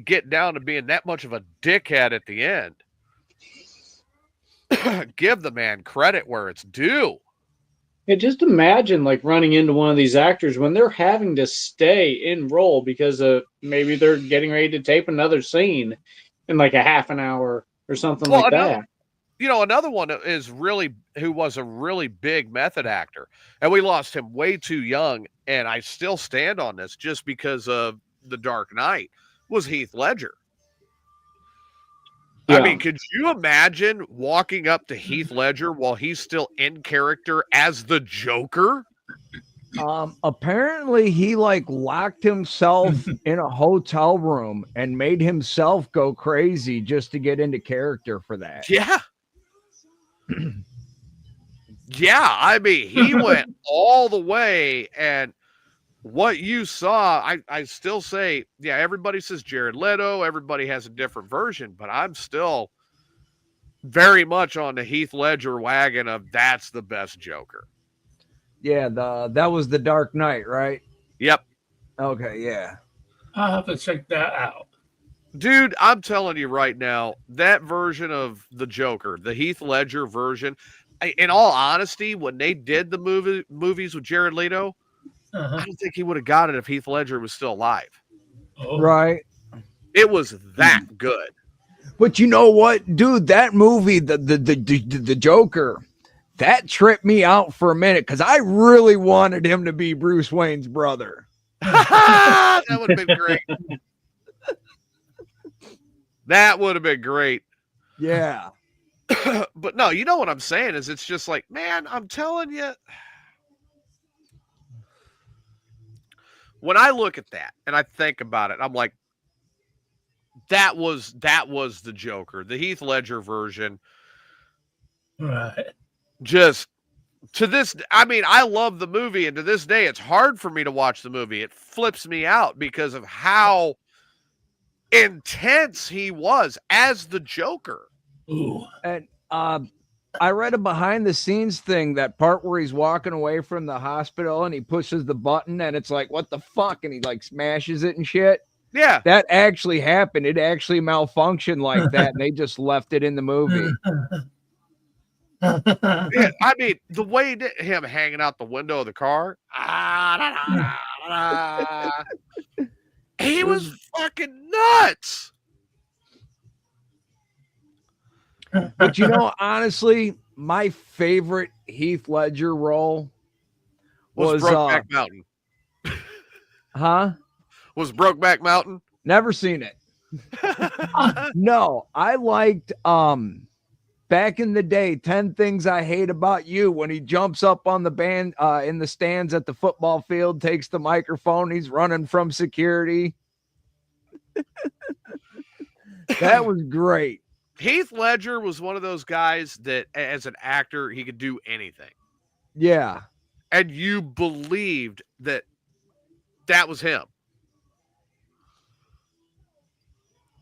get down to being that much of a dickhead at the end, give the man credit where it's due. Yeah, just imagine like running into one of these actors when they're having to stay in role because maybe they're getting ready to tape another scene in like a half an hour or something like that. Another one who was a really big method actor, and we lost him way too young, and I still stand on this just because of The Dark Knight, was Heath Ledger. Yeah. I mean, could you imagine walking up to Heath Ledger while he's still in character as the Joker? Apparently he locked himself in a hotel room and made himself go crazy just to get into character for that. Yeah. Yeah, I mean, he went all the way, and what you saw, I still say, yeah, everybody says Jared Leto, everybody has a different version, but I'm still very much on the Heath Ledger wagon of that's the best Joker. Yeah, that was The Dark Knight, right? Yep. Okay, yeah. I'll have to check that out. Dude, I'm telling you right now, that version of the Joker, the Heath Ledger version, in all honesty, when they did the movies with Jared Leto, I don't think he would have got it if Heath Ledger was still alive. Oh. Right. It was that good. But you know what, dude? That movie, the Joker, that tripped me out for a minute because I really wanted him to be Bruce Wayne's brother. That would have been great. That would have been great. Yeah. But no, you know what I'm saying is it's just like, man, I'm telling you. When I look at that and I think about it, I'm like, that was the Joker, the Heath Ledger version. Right. Just to this, I mean, I love the movie, and to this day, it's hard for me to watch the movie. It flips me out because of how intense he was as the Joker. Ooh. And I read a behind the scenes thing, that part where he's walking away from the hospital and he pushes the button and it's like, what the fuck? And he like smashes it and shit. Yeah. That actually happened. It actually malfunctioned like that. And they just left it in the movie. Yeah, I mean, the way that him hanging out the window of the car, he was fucking nuts. But you know, honestly, my favorite Heath Ledger role was Brokeback Mountain. Huh? Was Brokeback Mountain? Never seen it. No, I liked back in the day, 10 Things I Hate About You, when he jumps up on the band in the stands at the football field, takes the microphone, he's running from security. That was great. Heath Ledger was one of those guys that, as an actor, he could do anything. Yeah. And you believed that that was him.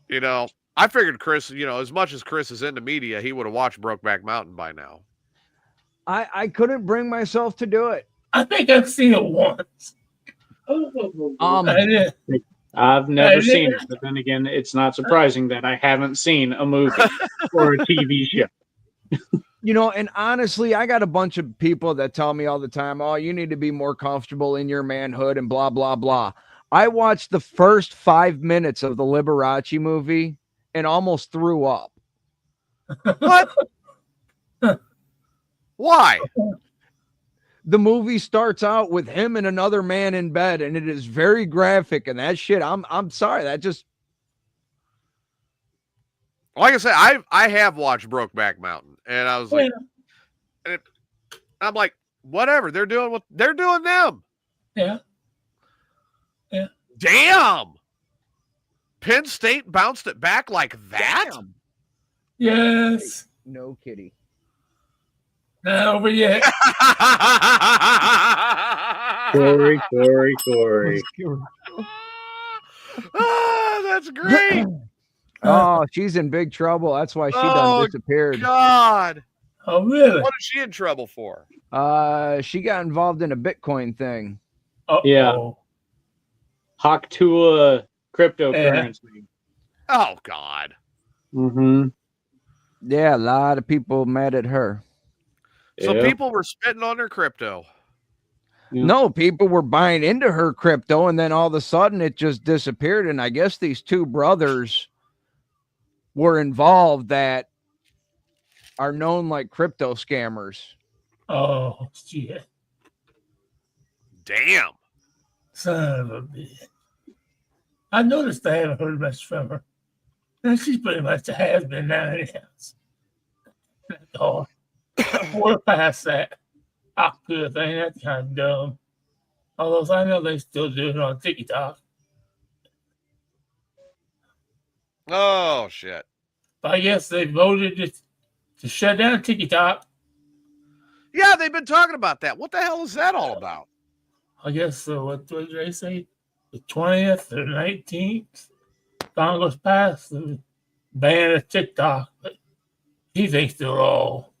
You know, I figured Chris, you know, as much as Chris is into media, he would have watched Brokeback Mountain by now. I couldn't bring myself to do it. I think I've seen it once. I've never seen it, but then again, it's not surprising that I haven't seen a movie or a TV show. You know, and honestly, I got a bunch of people that tell me all the time, oh, you need to be more comfortable in your manhood and blah, blah, blah. I watched the first 5 minutes of the Liberace movie and almost threw up. What? Why? The movie starts out with him and another man in bed, and it is very graphic, and that shit, I'm sorry, that just... Like I said, I have watched Brokeback Mountain, and I was like, I'm like, whatever, they're doing what they're doing them. Yeah. Yeah. Damn. Penn State bounced it back like that? Damn. Yes. No kitty. Not over yet. Corey. Oh, that's great. Oh, she's in big trouble. That's why she done disappeared. God. Oh, really? What is she in trouble for? She got involved in a Bitcoin thing. Uh-oh. Yeah. Haktua cryptocurrency. Oh, God. Mm-hmm. Yeah, a lot of people mad at her. So people were spitting on their crypto. Yeah. No, people were buying into her crypto, and then all of a sudden it just disappeared. And I guess these two brothers were involved that are known like crypto scammers. Oh, shit. Damn. Son of a bitch. I noticed I haven't heard much from her. And she's pretty much a has-been now anyhow. That's all. We're past that. Good thing, that's kind of dumb. Although I know they still do it on TikTok. Oh, shit. But I guess they voted to shut down TikTok. Yeah, they've been talking about that. What the hell is that all about? I guess what did they say? The 20th or 19th, Congress passed the ban of TikTok. But he thinks they're all.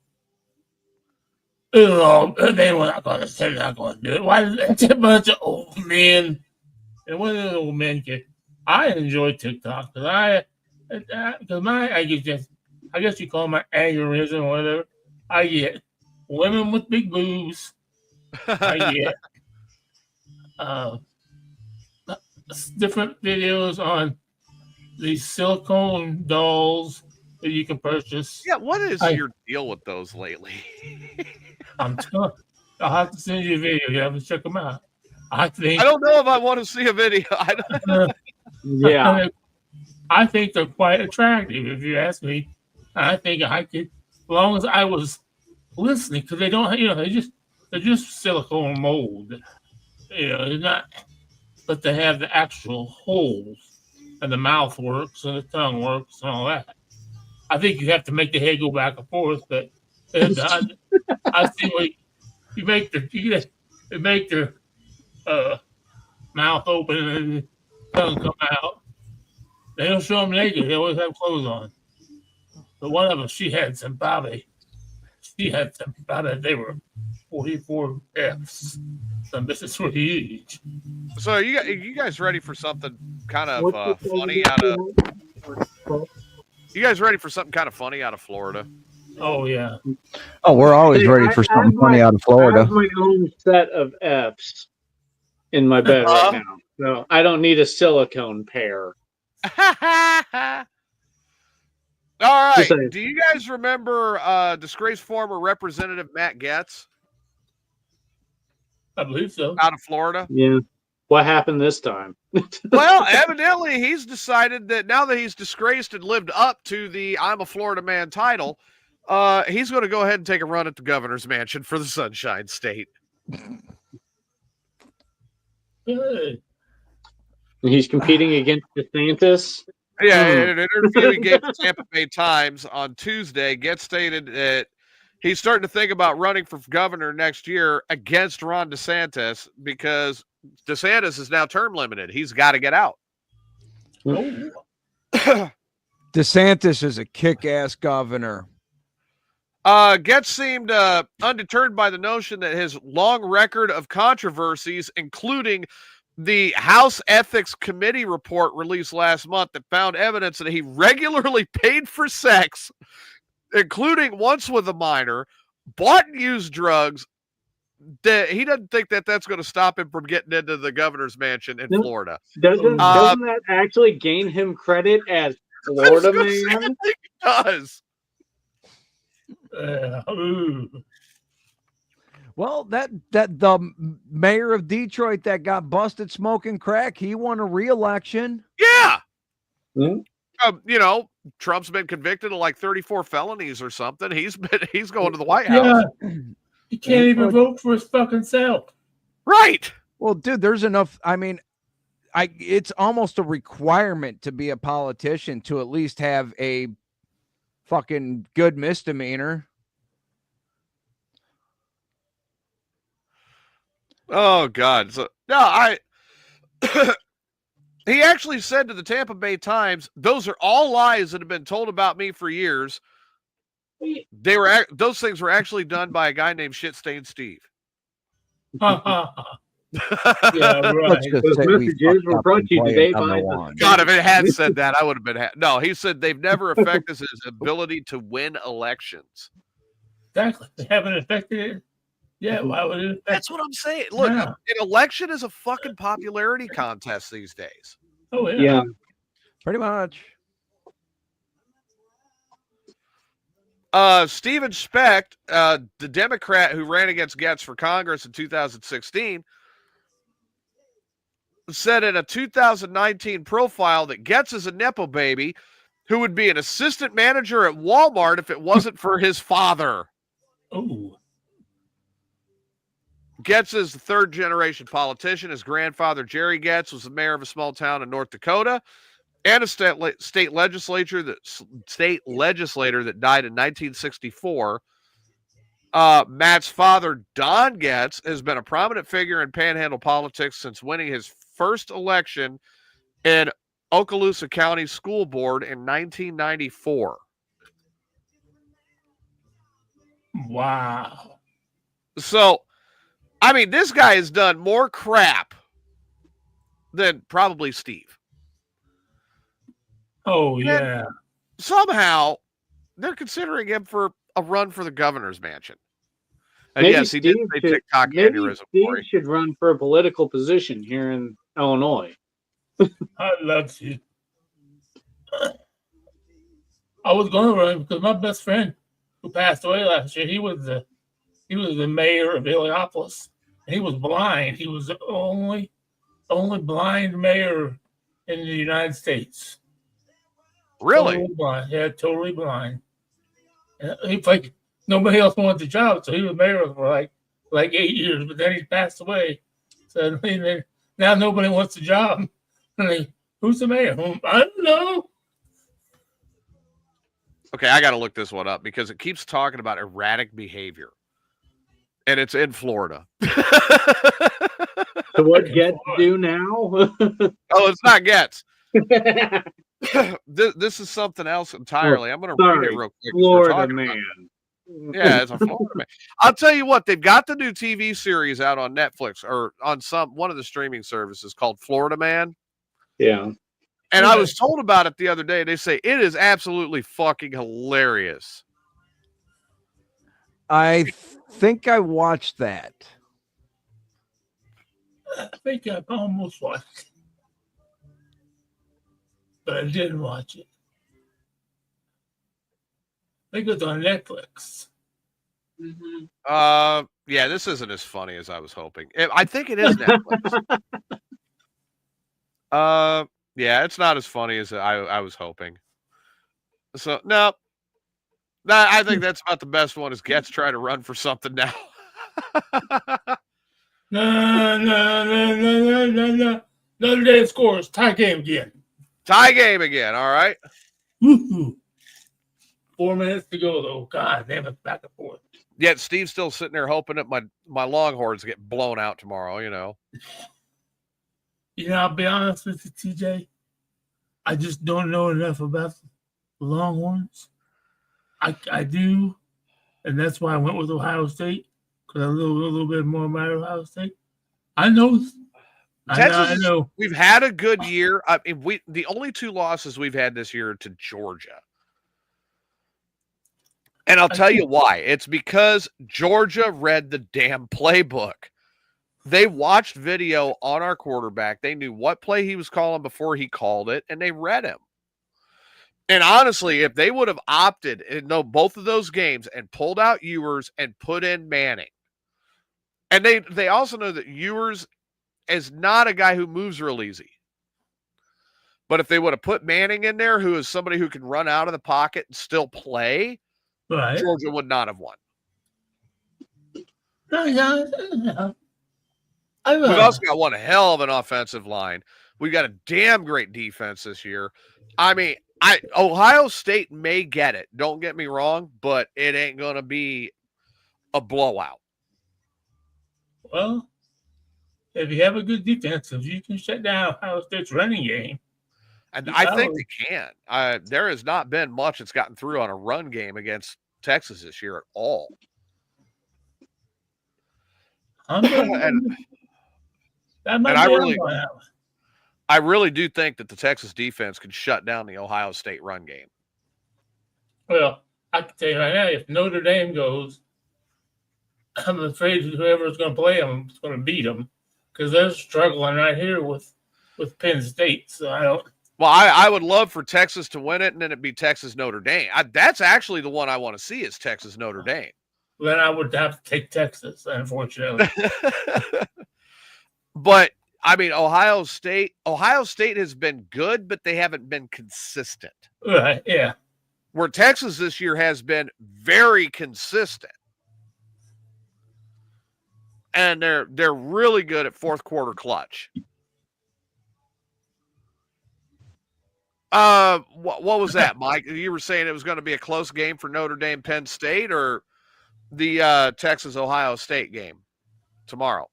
They were not going to. They're not going to do it. Why? It's a bunch of old men. And one of the old men I enjoy TikTok because I guess you call it my aneurysm or whatever. I get women with big boobs. I get different videos on these silicone dolls that you can purchase. Yeah, what is your deal with those lately? I'm telling you, I'll have to send you a video. You have to check them out. I don't know if I want to see a video. Yeah. I think they're quite attractive. If you ask me, I think I could, as long as I was listening, because they don't, they're just silicone mold. It's not, but they have the actual holes, and the mouth works, and the tongue works, and all that. I think you have to make the head go back and forth, but I see what you make their mouth open and the tongue come out. They don't show them naked. They always have clothes on. But one of them, she had some body. They were 44 Fs. So this is for age. So are you guys ready for something kind of funny out of? You guys ready for something kind of funny out of Florida? Oh yeah. Oh, we're always ready for something funny out of I Florida. have my own set of Fs in my bed right now. So I don't need a silicone pair. All right. Just saying. Do you guys remember disgraced former Representative Matt Getz I believe so. out of Florida? Yeah. What happened this time? Well, evidently he's decided that now that he's disgraced and lived up to the I'm a Florida man title, he's going to go ahead and take a run at the governor's mansion for the Sunshine State. Good. He's competing against DeSantis. Yeah, in an interview he gave the Tampa Bay Times on Tuesday, Getz stated that he's starting to think about running for governor next year against Ron DeSantis because DeSantis is now term limited. He's got to get out. Oh. DeSantis is a kick-ass governor. Getz seemed undeterred by the notion that his long record of controversies, including the House Ethics Committee report released last month that found evidence that he regularly paid for sex, including once with a minor, bought and used drugs, that he doesn't think that that's going to stop him from getting into the governor's mansion in Florida. Doesn't that actually gain him credit as Florida man? I think it does. Well, that the mayor of Detroit that got busted smoking crack, he won a re-election. Yeah. Hmm? Trump's been convicted of like 34 felonies or something. He's going to the White House. Yeah. He can't even vote for his fucking self. Right. Well, dude, there's enough. I mean, it's almost a requirement to be a politician to at least have a fucking good misdemeanor. Oh God. So no, he actually said to the Tampa Bay Times, "Those are all lies that have been told about me for years. Those things were actually done by a guy named Shit-Stained Steve." Yeah, right. Let's just Those say we messages were fucked up brought and to you played today number by one. God, if it had said that, I would have been. No, he said they've never affected his ability to win elections. Exactly. They haven't affected it. Yeah, why would it affect? That's what I'm saying. Look, Yeah. an election is a fucking popularity contest these days. Oh, yeah. Yeah. Pretty much. Stephen Specht, the Democrat who ran against Getz for Congress in 2016, said in a 2019 profile that Getz is a Nepo baby who would be an assistant manager at Walmart if it wasn't for his father. Oh. Getz is the third-generation politician. His grandfather, Jerry Getz, was the mayor of a small town in North Dakota and a state legislator that died in 1964. Matt's father, Don Getz, has been a prominent figure in Panhandle politics since winning his first election in Okaloosa County School Board in 1994. Wow. So, I mean, this guy has done more crap than probably Steve. Oh, yeah. And somehow, they're considering him for a run for the governor's mansion. And Maybe yes, he did Steve say should- TikTok Maybe aneurysm Steve for him. should run for a political position here in Illinois. I'd love to. I was going to run because my best friend who passed away last year, he was the mayor of Illiopolis. He was blind. He was the only blind mayor in the United States. Really? Totally blind. Yeah, totally blind. And it's like nobody else wanted the job, so he was mayor for like 8 years, but then he passed away. So now nobody wants the job. And they, who's the mayor? I don't know. Okay, I got to look this one up because it keeps talking about erratic behavior, and it's in Florida. So what Getz do now? Oh, it's not Getz. This is something else entirely. I'm going to read it real quick. Florida man. Yeah, it's a Florida man. I'll tell you what, they've got the new TV series out on Netflix or on one of the streaming services called Florida Man. Yeah. And I was told about it the other day. They say it is absolutely fucking hilarious. I think I watched that. I think I almost watched it, but I didn't watch it. I think it's on Netflix. Mm-hmm. Yeah, this isn't as funny as I was hoping. I think it is Netflix. Yeah, it's not as funny as I was hoping. So no, I think that's about the best one. Is Getz trying to run for something now? No. Notre Dame scores. Tie game again. Tie game again. All right. Woo-hoo. 4 minutes to go, though. God damn it, back and forth. Yet Steve's still sitting there hoping that my Longhorns get blown out tomorrow, you know. You know, I'll be honest with you, TJ. I just don't know enough about the Longhorns. I do, and that's why I went with Ohio State, because I know a little bit more about Ohio State. I know. I know. We've had a good year. I mean, the only 2 losses we've had this year are to Georgia. And I'll tell you why. It's because Georgia read the damn playbook. They watched video on our quarterback. They knew what play he was calling before he called it, and they read him. And honestly, if they would have opted in both of those games and pulled out Ewers and put in Manning, and they also know that Ewers is not a guy who moves real easy. But if they would have put Manning in there, who is somebody who can run out of the pocket and still play, right, Georgia would not have won. We've also got one hell of an offensive line. We've got a damn great defense this year. I mean, Ohio State may get it. Don't get me wrong, but it ain't going to be a blowout. Well, if you have a good defense, if you can shut down Ohio State's running game. And I think they can. There has not been much that's gotten through on a run game against Texas this year at all. I really do think that the Texas defense could shut down the Ohio State run game. Well, I can tell you right now, if Notre Dame goes, I'm afraid whoever's going to play them is going to beat them because they're struggling right here with Penn State. So I don't. Well, I would love for Texas to win it, and then it'd be Texas Notre Dame. That's actually the one I want to see is Texas Notre Dame. Then I would have to take Texas, unfortunately. But I mean, Ohio State has been good, but they haven't been consistent. Right? Yeah. Where Texas this year has been very consistent. And they're really good at fourth quarter clutch. What was that, Mike? You were saying it was going to be a close game for Notre Dame, Penn State, or the Texas Ohio State game tomorrow?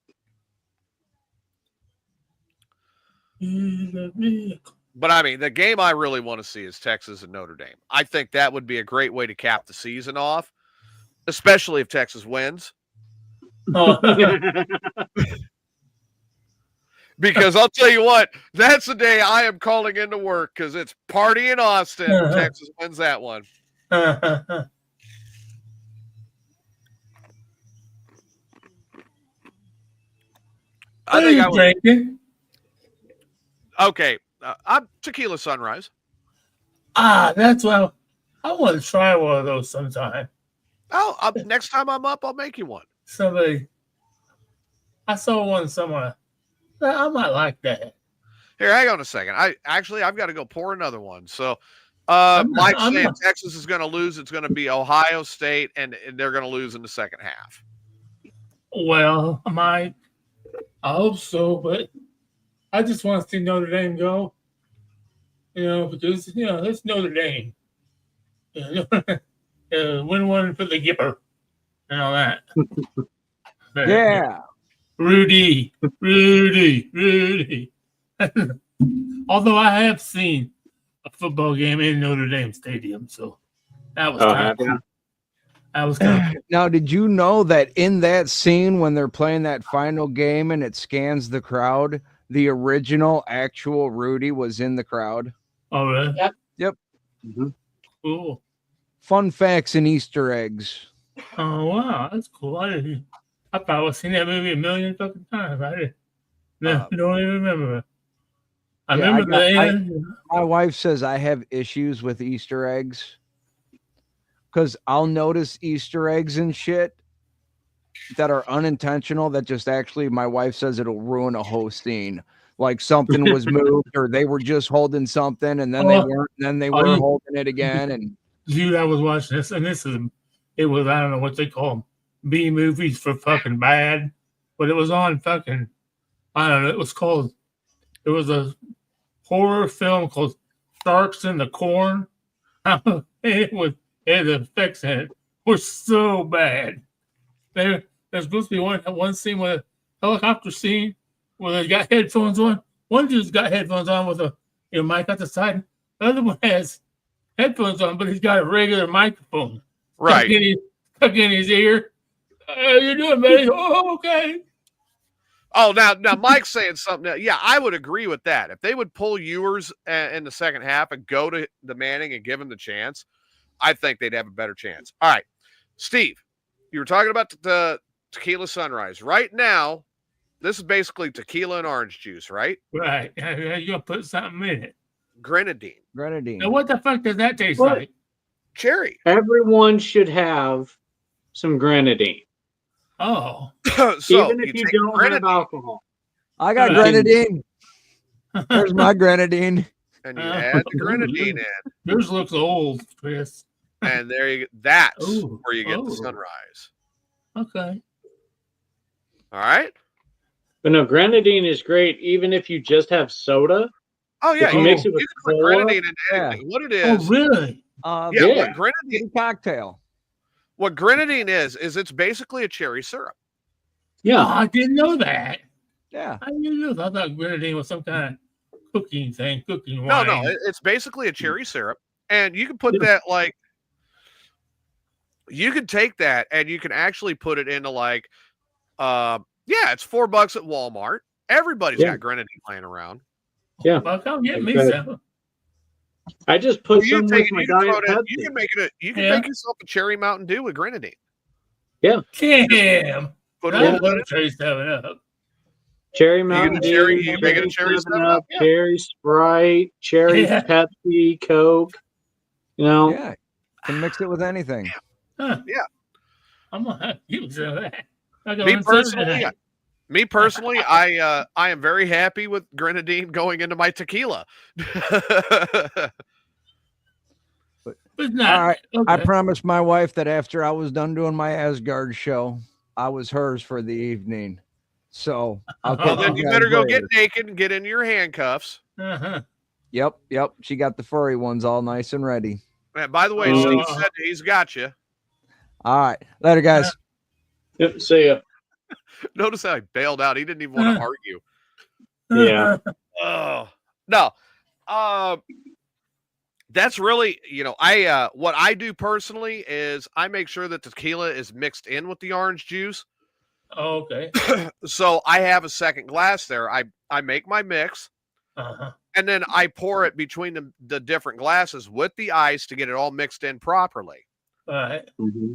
But I mean, the game I really want to see is Texas and Notre Dame. I think that would be a great way to cap the season off, especially if Texas wins. Because I'll tell you what, that's the day I am calling into work because it's party in Austin. Texas wins that one. I think I would. Okay, I'm Tequila Sunrise. That's well. I want to try one of those sometime. Oh, next time I'm up, I'll make you one. I saw one somewhere. I might like that. Here, hang on a second. I've got to go pour another one. So Mike's I'm saying not- Texas is going to lose. It's going to be Ohio State, and they're going to lose in the second half. Well, I hope so, but I just want to see Notre Dame go. Because it's Notre Dame. Win one for the Gipper and all that. But, Yeah. Rudy. Although I have seen a football game in Notre Dame Stadium, so that was kind of cool. That was kind of cool. Now, did you know that in that scene when they're playing that final game and it scans the crowd, the original actual Rudy was in the crowd? Oh, really? Yep. Mm-hmm. Cool. Fun facts and Easter eggs. Oh, wow. That's cool. I probably seen that movie a million fucking times. I don't even remember it. I remember the end. My wife says I have issues with Easter eggs because I'll notice Easter eggs and shit that are unintentional that just actually, my wife says it'll ruin a whole scene. Like something was moved or they were just holding something and then they weren't, and then they were holding it again. And dude, I was watching this, and it was, I don't know what they call them, B movies for fucking bad, but it was on fucking, I don't know, it was a horror film called Sharks in the Corn. The effects in it were so bad. There's supposed to be one scene with a helicopter scene where they got headphones on. One dude's got headphones on with a mic at the side. The other one has headphones on, but he's got a regular microphone. Right. Stuck in his ear. How you doing, buddy? Oh, okay. Oh, now Mike's saying something. Yeah, I would agree with that. If they would pull Ewers in the second half and go to the Manning and give him the chance, I think they'd have a better chance. All right, Steve, you were talking about the tequila sunrise. Right now, this is basically tequila and orange juice, right? Right. You're going to put something in it. Grenadine. Now, what the fuck does that taste like? Cherry. Everyone should have some grenadine. Oh. So even if you don't have alcohol. I got grenadine. There's my grenadine. And you add the grenadine in. Yours looks old, Chris. And there you go. That's where you get the sunrise. Okay. All right. But no, grenadine is great even if you just have soda. Oh, yeah. If you mix it with you can put grenadine in anything. What it is. Oh, really? What grenadine cocktail. What grenadine is it's basically a cherry syrup. Yeah. Oh, I didn't know that. Yeah. I didn't know that. I thought grenadine was some kind of cooking wine. No, it's basically a cherry syrup. And you can put that you can take that and you can actually put it into it's $4 at Walmart. Everybody's got grenadine laying around. Yeah. Well, come get me some. I just put some with my Diet Pepsi. You can make yourself a cherry Mountain Dew with grenadine. Yeah. Damn. Put I love cherry 7-Up. Cherry Mountain Dew. You make it a cherry 7-Up. Cherry Sprite, cherry Pepsi, Coke. Yeah. You can mix it with anything. Huh. Yeah. I'm going to have to use some of that. Me personally, I am very happy with grenadine going into my tequila. All right. Okay. I promised my wife that after I was done doing my Asgard show, I was hers for the evening. So then you better go get naked and get into your handcuffs. Uh-huh. Yep. She got the furry ones all nice and ready. And by the way, Steve said he's got you. All right. Later, guys. Yep. See ya. Notice how he bailed out. He didn't even want to argue. Yeah. Oh, no. That's really, what I do personally is I make sure that tequila is mixed in with the orange juice. Oh, okay. So I have a second glass there. I make my mix, and then I pour it between the different glasses with the ice to get it all mixed in properly. All right. Mm-hmm.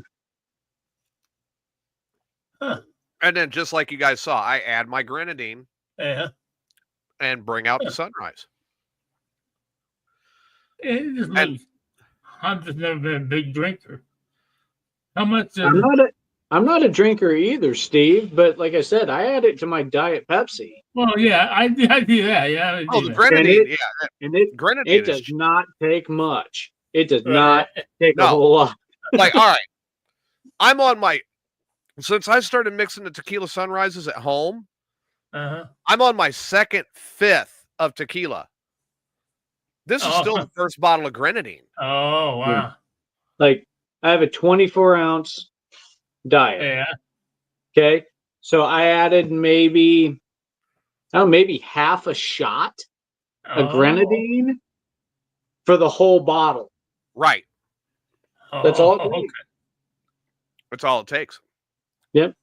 Huh. And then just like you guys saw, I add my grenadine and bring out the sunrise. I've just never been a big drinker. How much? I'm I'm not a drinker either, Steve. But like I said, I add it to my Diet Pepsi, Well, yeah, I do that. Yeah, I Oh, do the that. grenadine. and it Grenadine does is not take much. It does Right. not take a No. whole lot. like, all right. I'm on my, since I started mixing the tequila sunrises at home, Uh-huh. I'm on my second fifth of tequila. This is still the first bottle of grenadine. Oh, wow. Like I have a 24-ounce diet. Yeah. Okay, so I added maybe half a shot of grenadine for the whole bottle. Right. That's all it okay. takes. That's all it takes. Yep.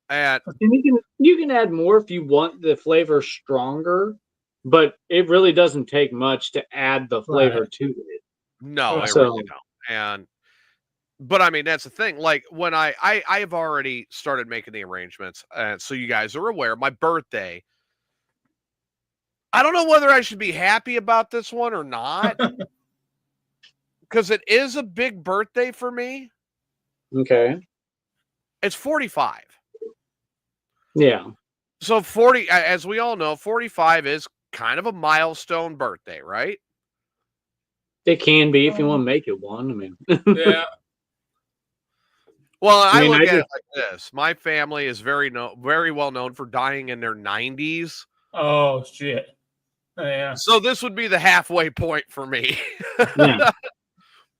And And you can add more if you want the flavor stronger, but it really doesn't take much to add the flavor to it. no, I So- really don't. But I mean, that's the thing. Like when I have already started making the arrangements, so you guys are aware. My birthday. I don't know whether I should be happy about this one or not, because it is a big birthday for me. Okay. It's 45. Yeah. So 40, as we all know, 45 is kind of a milestone birthday, right? It can be if you want to make it one. I mean, Yeah. Well, I mean, look I at it just- like this. My family is very well known for dying in their 90s. Oh, shit. Yeah. So this would be the halfway point for me. yeah.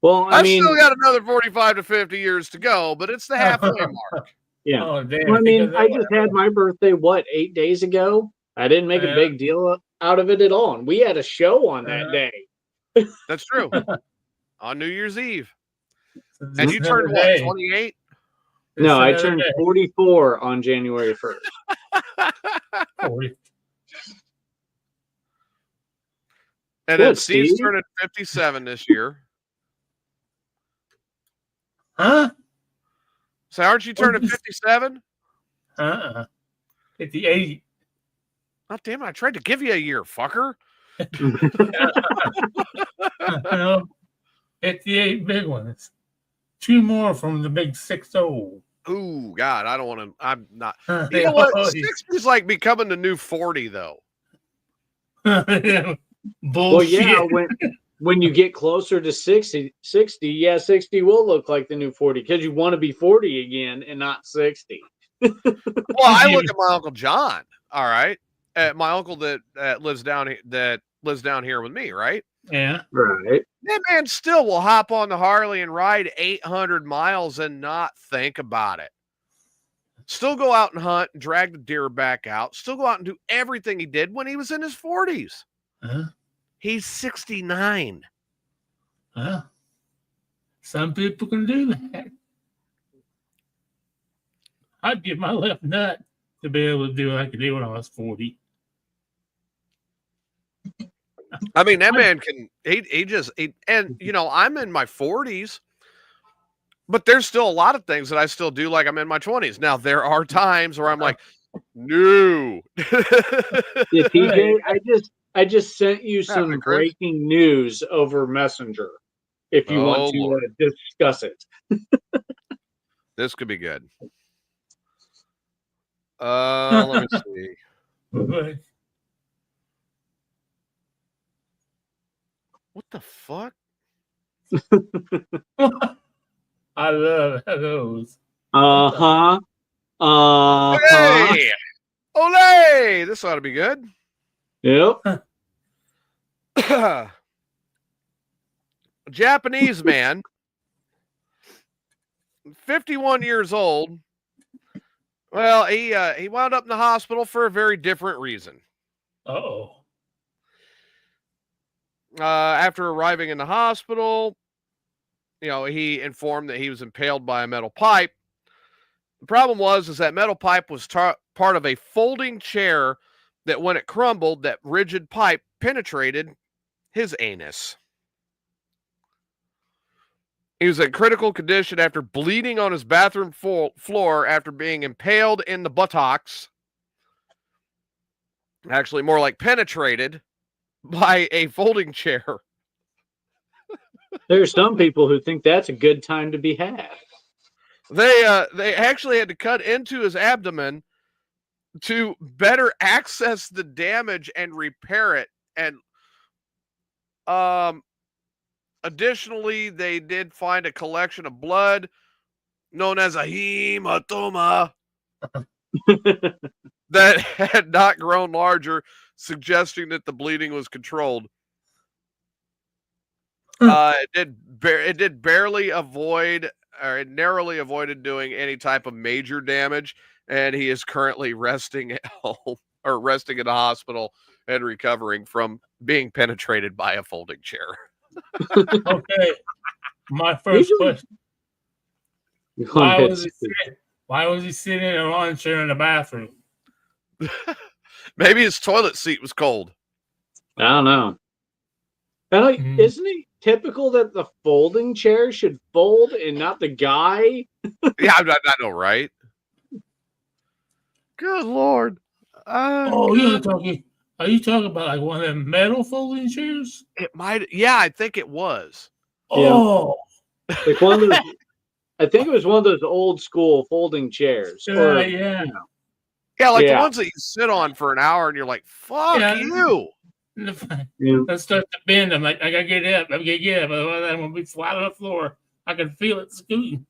Well, I I've mean, still got another 45 to 50 years to go, but it's the halfway mark. yeah. Oh, damn. Well, I mean, I Think of just that had my birthday, 8 days ago? I didn't make a Yeah. big deal out of it at all. And we had a show on that Yeah. day. That's true. On New Year's Eve. way. And you turned what, 28? No, I It's another turned day. 44 on January 1st. 40. And then Good, Steve's Steve. turning 57 this year. Huh? So aren't you turning 57? 58. Oh, damn it. I tried to give you a year, fucker. 58 big ones. 2 more from the big 60. Ooh, God, I don't want to. I'm not. You You know what? 60 is like becoming the new 40, though. Bullshit. Well, yeah, when you get closer to 60, 60 will look like the new 40 because you want to be 40 again and not 60. Well, I look at my Uncle John, all right? My uncle that lives down here with me, right? Yeah. Right. That man still will hop on the Harley and ride 800 miles and not think about it. Still go out and hunt and drag the deer back out. Still go out and do everything he did when he was in his 40s. Huh? He's 69. Huh? Some people can do that. I'd give my left nut to be able to do what I could do when I was 40. I mean, that man can, and you know, I'm in my 40s, but there's still a lot of things that I still do like I'm in my 20s. Now, there are times where I'm like, no. Yeah, TJ, I just sent you some Happened, Chris? breaking news over Messenger if you want to Lord. discuss it. This could be good. Let me see. What the fuck? I love those. Uh-huh. Hey! Ole! This ought to be good. Yep. Japanese man, 51 years old. Well, he wound up in the hospital for a very different reason. Uh-oh. After arriving in the hospital, you know, he informed that he was impaled by a metal pipe. The problem was that metal pipe was part of a folding chair that when it crumbled, that rigid pipe penetrated his anus. He was in critical condition after bleeding on his bathroom floor after being impaled in the buttocks. Actually, more like penetrated by a folding chair. There are some people who think that's a good time to be had. They actually had to cut into his abdomen to better access the damage and repair it. And additionally, they did find a collection of blood known as a hematoma that had not grown larger, suggesting that the bleeding was controlled. It did barely avoid, or it narrowly avoided doing any type of major damage, and he is currently resting at home or resting in the hospital and recovering from being penetrated by a folding chair. Okay, my first question: Why was he sitting in a lawn chair in the bathroom? Maybe his toilet seat was cold. I don't know. Isn't it typical that the folding chair should fold and not the guy? Yeah, I know, right? Good Lord. Are you talking about like one of them metal folding chairs? It might. Yeah, I think it was. Oh, like one of those. I think it was one of those old school folding chairs. Yeah, like the ones that you sit on for an hour and you're like, "Fuck you." Let's start to bend. I'm like, I gotta get up. I'm gonna get up. Otherwise, I'm gonna be flat on the floor. I can feel it scooting.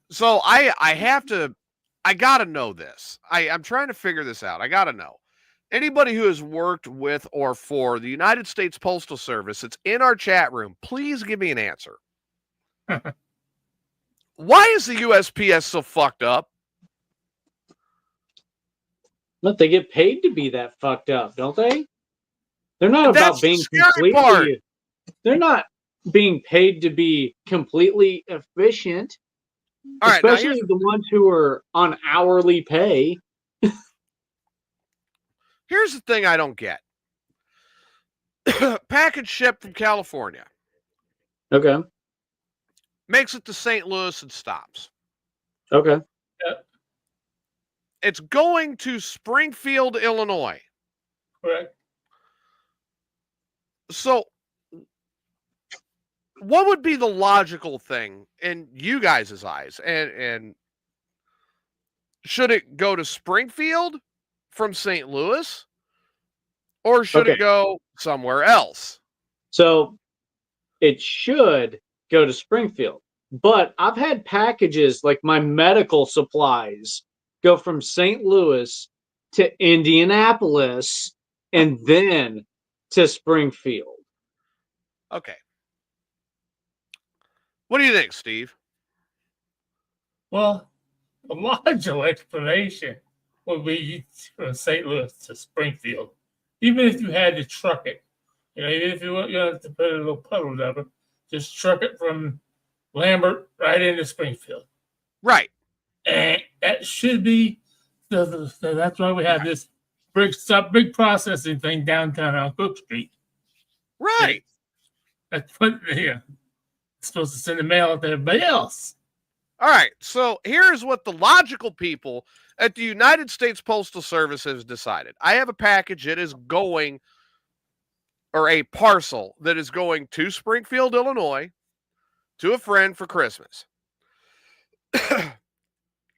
So I gotta know this. I'm trying to figure this out. I gotta know. Anybody who has worked with or for the United States Postal Service, it's in our chat room. Please give me an answer. Why is the USPS so fucked up? But they get paid to be that fucked up, don't they? They're not That's about being the scary completely. part. They're not being paid to be completely efficient. All right, especially the ones who are on hourly pay. Here's the thing I don't get. Package shipped from California. Okay. Makes it to St. Louis and stops. Okay. It's going to Springfield, Illinois. Correct. So what would be the logical thing in you guys' eyes? And should it go to Springfield from St. Louis? Or should it go somewhere else? So it should go to Springfield. But I've had packages like my medical supplies go from St. Louis to Indianapolis and then to Springfield. Okay. What do you think, Steve? Well, a logical explanation would be from St. Louis to Springfield. Even if you had to truck it, even if you have to put a little puddle down it, just truck it from Lambert right into Springfield. Right. And that should be, so that's why we have this big processing thing downtown on Cook Street. Right. That's what it's supposed to send the mail out to everybody else. All right. So here's what the logical people at the United States Postal Service has decided. I have a package that is going, or a parcel that is going to Springfield, Illinois, to a friend for Christmas.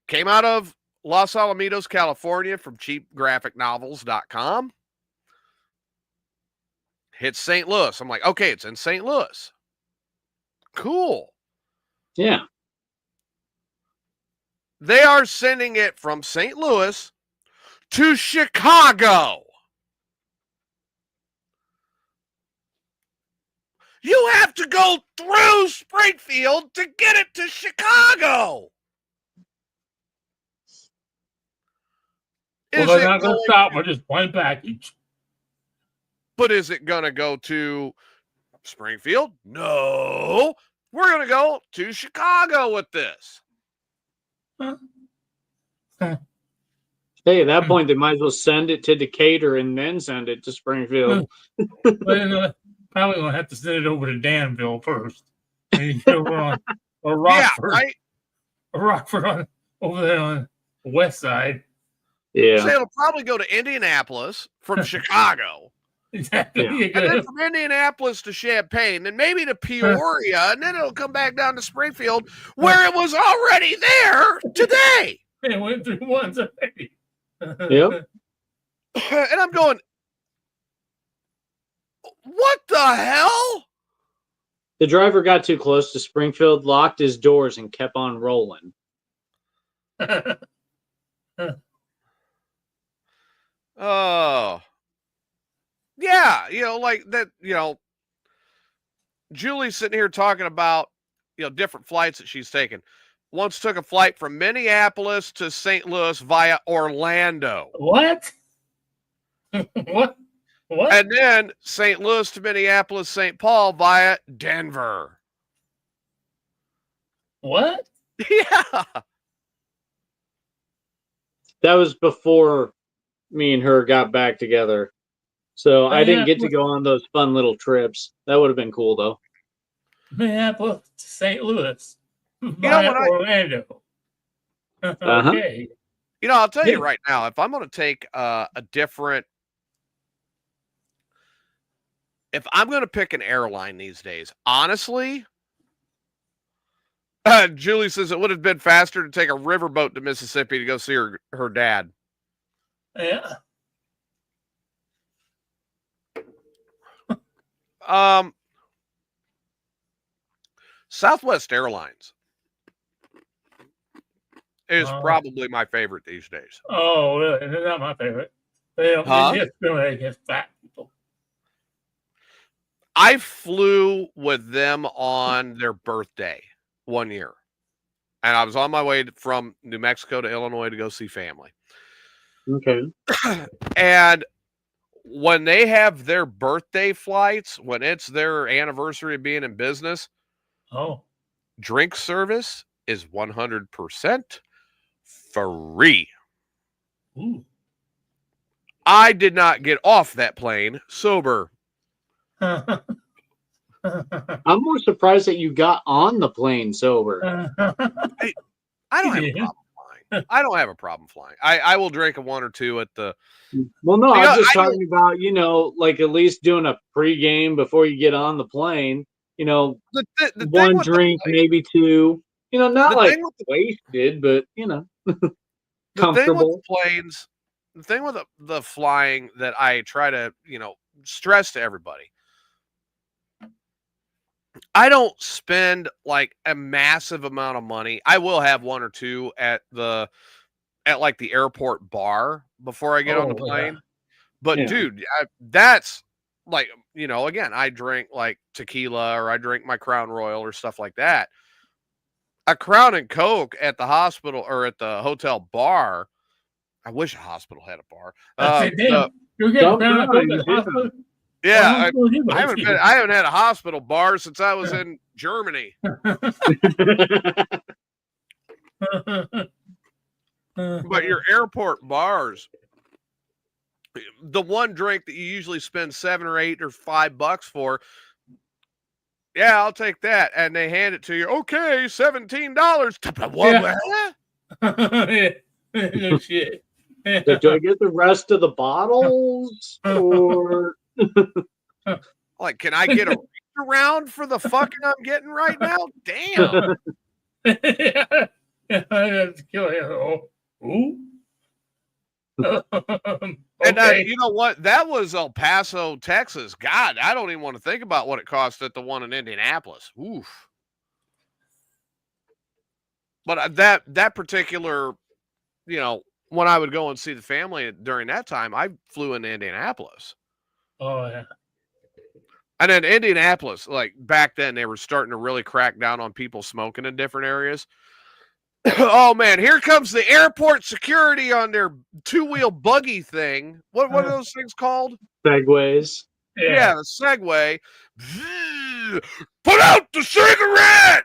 Came out of Los Alamitos, California from cheapgraphicnovels.com. Hit St. Louis. I'm like, okay, it's in St. Louis. Cool. Yeah. They are sending it from St. Louis to Chicago. You have to go through Springfield to get it to Chicago. Well, they're not going to stop with just one package. But is it going to go to Springfield? No. We're going to go to Chicago with this. Hey, at that point, they might as well send it to Decatur and then send it to Springfield. But probably going to have to send it over to Danville first. And over on, or Rockford. Yeah, right? Rockford over there on the west side. Yeah. So it'll probably go to Indianapolis from Chicago. Exactly. Yeah. You And then could- from Indianapolis to Champaign, then maybe to Peoria, and then it'll come back down to Springfield, where it was already there today. They went through once already. Yep. And I'm going, what the hell? The driver got too close to Springfield, locked his doors, and kept on rolling. Oh. Yeah, like that, Julie's sitting here talking about, different flights that she's taken. Once took a flight from Minneapolis to St. Louis via Orlando. What? What? What? And then St. Louis to Minneapolis, St. Paul via Denver. What? Yeah. That was before me and her got back together. So I didn't get to go on those fun little trips. That would have been cool, though. Minneapolis to St. Louis. know, Orlando. Okay. I'll tell you right now, if I'm going to take if I'm going to pick an airline these days, honestly, Julie says it would have been faster to take a riverboat to Mississippi to go see her dad. Yeah. Southwest Airlines is Oh. probably my favorite these days. Oh, really? They're not my favorite. They don't Huh? they discriminate against fat people. I flew with them on their birthday one year, and I was on my way from New Mexico to Illinois to go see family. Okay. And when they have their birthday flights, when it's their anniversary of being in business, Oh. drink service is 100% free. Ooh. I did not get off that plane sober. I'm more surprised that you got on the plane sober. I don't have a problem flying. I don't have a problem flying. I will drink a one or two at the. Well, no, I'm just I talking about, like at least doing a pregame before you get on the plane. The thing One with drink, the, maybe two. Not the like thing with the- wasted, but the comfortable. thing with the flying that I try to stress to everybody. I don't spend like a massive amount of money. I will have one or two at like the airport bar before I get on the plane. Yeah. But Yeah. dude, that's like, again, I drink like tequila or I drink my Crown Royal or stuff like that. A Crown and Coke at the hospital or at the hotel bar. I wish a hospital had a bar. I said, damn, you're getting Crown and Coke at the Yeah. hospital? Yeah, Well, I haven't had a hospital bar since I was in Germany. But your airport bars, the one drink that you usually spend $7 or $8 or $5 for, yeah, I'll take that. And they hand it to you. Okay, $17. What? Yeah. No shit. Do I get the rest of the bottles? Or Like, can I get a reach around for the fucking I'm getting right now? Damn. I have to kill him. Ooh. And Okay. you know what? That was El Paso, Texas. God, I don't even want to think about what it cost at the one in Indianapolis. Oof. But that particular, when I would go and see the family during that time, I flew into Indianapolis. Oh yeah. And then Indianapolis, like back then, they were starting to really crack down on people smoking in different areas. Oh man, here comes the airport security on their two-wheel buggy thing. What are those things called? Segways. Yeah, the Segway. Put out the cigarette!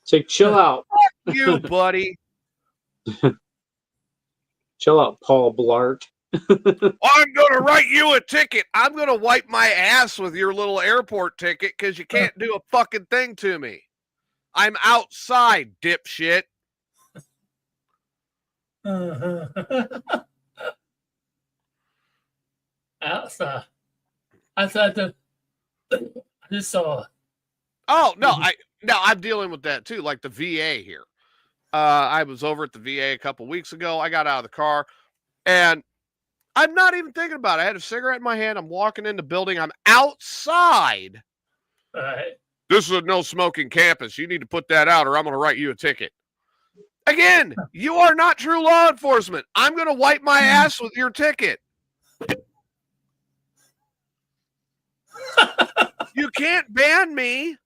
Say, chill out. You, buddy. Chill out, Paul Blart. I'm going to write you a ticket. I'm going to wipe my ass with your little airport ticket because you can't do a fucking thing to me. I'm outside, dipshit. Outside. I thought that I just saw. Oh no, I'm dealing with that too. Like the VA here. I was over at the VA a couple weeks ago. I got out of the car, and I'm not even thinking about it. I had a cigarette in my hand. I'm walking in the building. I'm outside. All right. This is a no smoking campus. You need to put that out, or I'm going to write you a ticket. Again, you are not true law enforcement. I'm going to wipe my ass with your ticket. You can't ban me.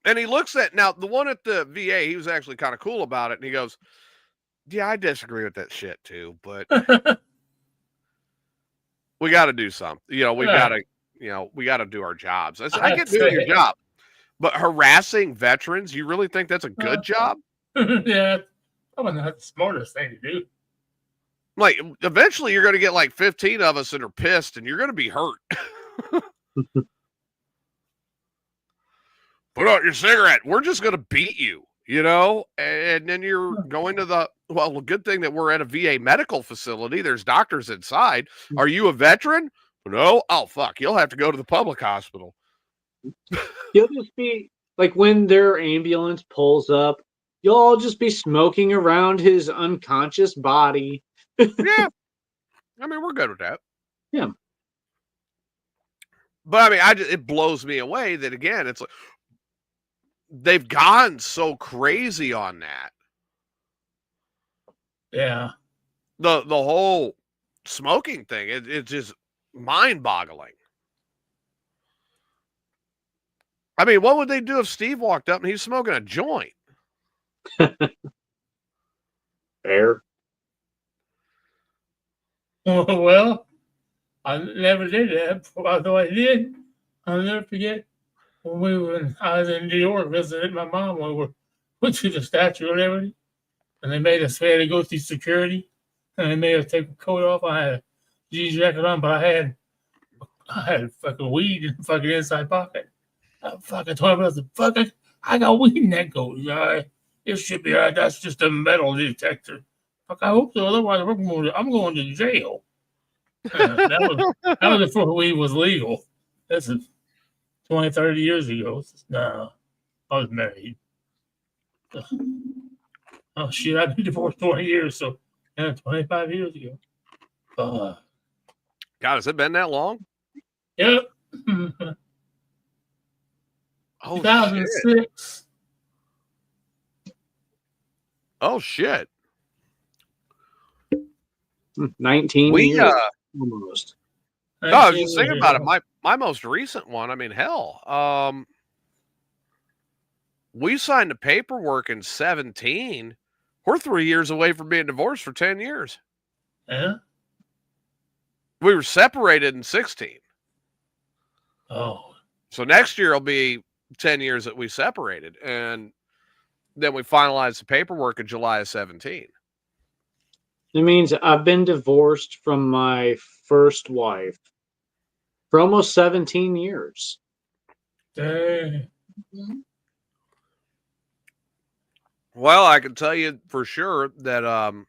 And he looks at, now the one at the VA, he was actually kind of cool about it. And he goes, yeah, I disagree with that shit too, but we got to do something. We got to do our jobs. I said, I get doing your job, but harassing veterans, you really think that's a good job? Yeah, probably not the smartest thing to do. Like, eventually you're going to get like 15 of us that are pissed and you're going to be hurt. Put out your cigarette. We're just going to beat you, and then you're going to the good thing that we're at a VA medical facility. There's doctors inside. Are you a veteran? No. Oh, fuck. You'll have to go to the public hospital. You'll just be like, when their ambulance pulls up, you'll all just be smoking around his unconscious body. Yeah. I mean, we're good with that. Yeah. But I mean, it blows me away that, again, it's like, they've gone so crazy on that. Yeah. The whole smoking thing, it's just mind-boggling. I mean, what would they do if Steve walked up and he's smoking a joint? Fair. Well, I never did that. Although I did, I'll never forget when I was in New York visiting my mom. We went to the Statue of Liberty, and they made us had to go through security, and they made us take the coat off. I had a jeans jacket on, but I had fucking weed in the fucking inside pocket. I fucking told myself, I got weed in that coat. It should be all right. That's just a metal detector. Fuck, I hope so. Otherwise, I'm going to jail. That was before weed was legal. This is 20, 30 years ago. No, I was married. Oh, shit, I've been divorced 20 years, so 25 years ago. God, has it been that long? Yep. Oh, 2006. Shit. Oh, shit. 19 years. Almost. No, I was just thinking about it. My most recent one, I mean, hell, we signed the paperwork in 17. We're 3 years away from being divorced for 10 years. Yeah. We were separated in 16. Oh. So next year will be 10 years that we separated. And then we finalized the paperwork in July of 17. It means I've been divorced from my first wife for almost 17 years. Dang. Well, I can tell you for sure that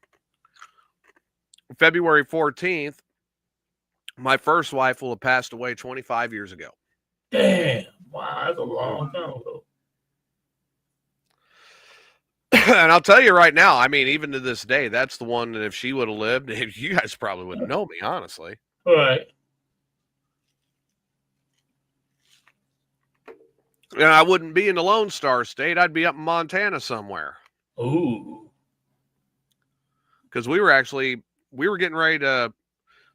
February 14th, my first wife will have passed away 25 years ago. Damn. Wow, that's a long time ago. And I'll tell you right now, I mean, even to this day, that's the one that if she would have lived, you guys probably wouldn't know me, honestly. All right. And I wouldn't be in the Lone Star State. I'd be up in Montana somewhere. Ooh. Because we were getting ready to,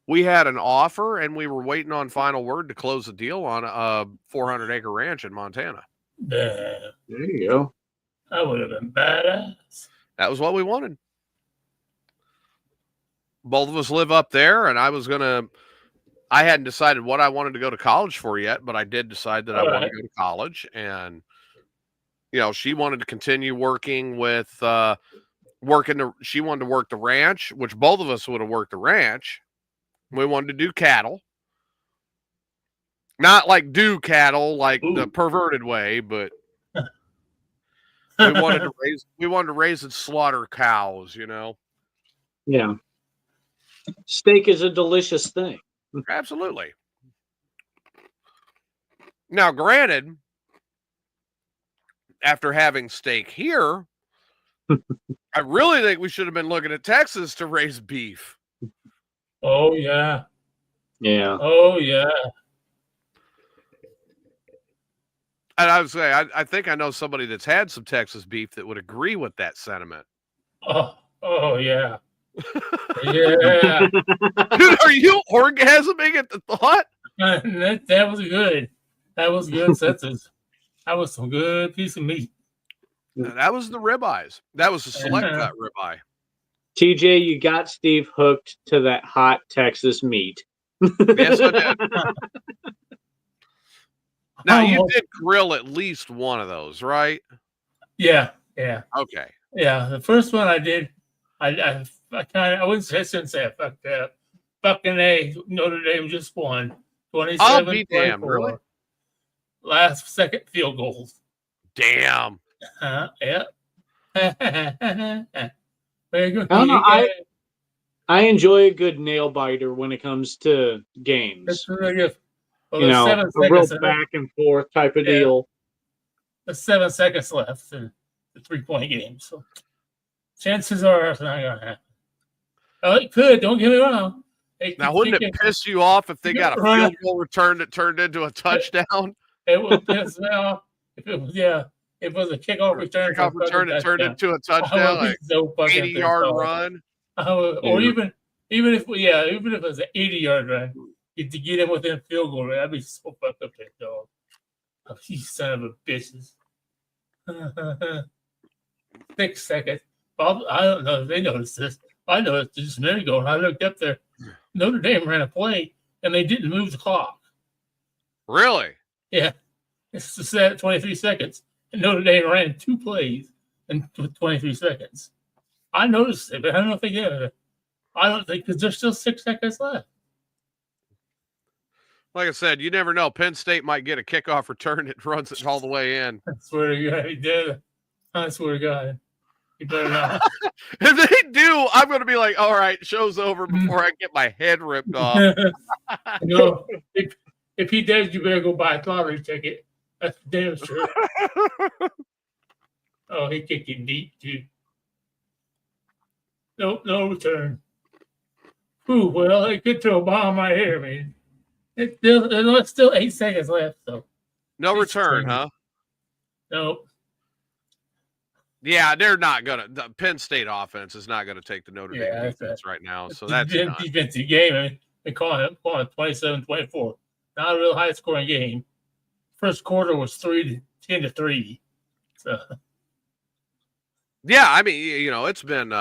we had an offer and we were waiting on final word to close the deal on a 400-acre ranch in Montana. Damn. There you go. That would have been badass. That was what we wanted. Both of us live up there, and I hadn't decided what I wanted to go to college for yet, but I did decide that I wanted to go to college. And, she wanted to continue working with, she wanted to work the ranch, which both of us would have worked the ranch. We wanted to do cattle. Not like do cattle, like the perverted way, but We wanted to raise and slaughter cows, you know. Yeah. Steak is a delicious thing. Absolutely. Now, granted, after having steak here, I really think we should have been looking at Texas to raise beef. Oh yeah. Yeah. Oh yeah. And I would say, I think I know somebody that's had some Texas beef that would agree with that sentiment. Oh yeah. Yeah. Dude, are you orgasming at the thought? That was good. That was good senses. That was some good piece of meat. That was the ribeyes. That was a select cut ribeye. TJ, you got Steve hooked to that hot Texas meat. Yes, I did. Now, you did grill at least one of those, right? Yeah, yeah. Okay. Yeah, the first one I did, I wouldn't say, I shouldn't say I fucked that. Fucking A, Notre Dame just won. 27, I'll be damned, 24. really? Last second field goals. Damn. Yeah. Very good. I don't know, I enjoy a good nail biter when it comes to games. That's really good. Well, You know, 7 a real seconds back and forth type of Yeah. deal. There's 7 seconds left in the 3-point game. So chances are it's not going to happen. Oh, it could. Don't get me wrong. Now, wouldn't it piss you off if they got a field goal return that turned into a touchdown? It would piss me off if it was, if it was a kickoff return. Kickoff return that turned into a touchdown, like so 80-yard run. Or even if it was an 80-yard run, to get him within field goal, I'd be so fucked up that dog. Oh, you son of a bitches. 6 seconds. Bob, I don't know if they noticed this. I noticed just a minute ago when I looked up there. Notre Dame ran a play and they didn't move the clock. Really? Yeah. It's set 23 seconds. And Notre Dame ran 2 plays in 23 seconds. I noticed it, but I don't know if they did. I don't think because there's still 6 seconds left. Like I said, you never know. Penn State might get a kickoff return that runs it all the way in. I swear to God, he did. I swear to God. You better not. If they do, I'm going to be like, all right, show's over before I get my head ripped off. No, if he does, you better go buy a lottery ticket. That's damn sure. Oh, he kicked it deep, too. Nope, no return. Ooh, well, it could throw a bomb right here, man. There's still 8 seconds left, so. No return, huh? Nope. Yeah, they're not going to. The Penn State offense is not going to take the Notre Dame defense right now. So that's a defensive game. I mean, they call it 27-24. Not a real high scoring game. First quarter was 10-3. So. Yeah, I mean, you know, it's been.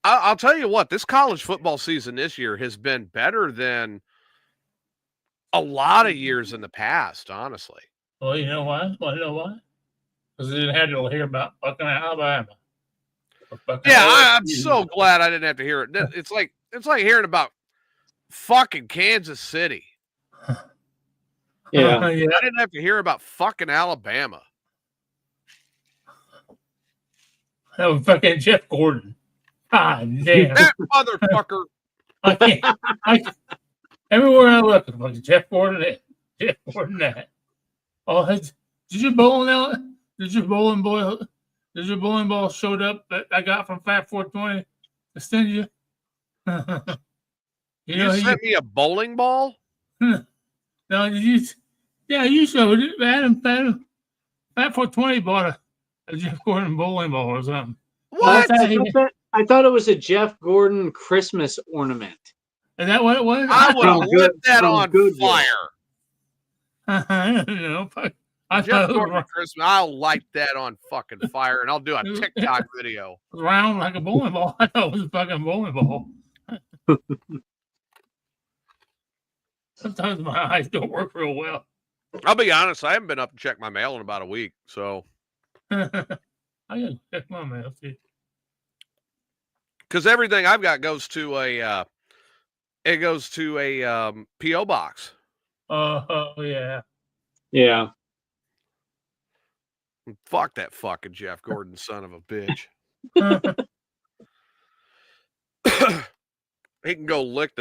I'll tell you what, this college football season this year has been better than a lot of years in the past, honestly. Well, you know why? Want to know why? Because they didn't have to hear about fucking Alabama. I'm so glad I didn't have to hear it. It's like hearing about fucking Kansas City. Yeah. I didn't have to hear about fucking Alabama. That was fucking Jeff Gordon. God damn. That motherfucker. Everywhere I look, it's like Jeff Gordon that. Oh, did your bowling out? Did your bowling ball showed up that I got from Fat 420 to send you? you sent me a bowling ball? No, you showed it. Fat 420 bought a Jeff Gordon bowling ball or something. What? I thought it was a Jeff Gordon Christmas ornament. Is that what it was? I would have lit that on fire. I don't know. Jeff Gordon Christmas, I'll light that on fucking fire and I'll do a TikTok video. Round like a bowling ball. I thought it was a fucking bowling ball. Sometimes my eyes don't work real well. I'll be honest, I haven't been up to check my mail in about a week, so. I gotta check my mail too. Because everything I've got goes to a P.O. box. Oh yeah. Yeah. Fuck that fucking Jeff Gordon, son of a bitch. He can go lick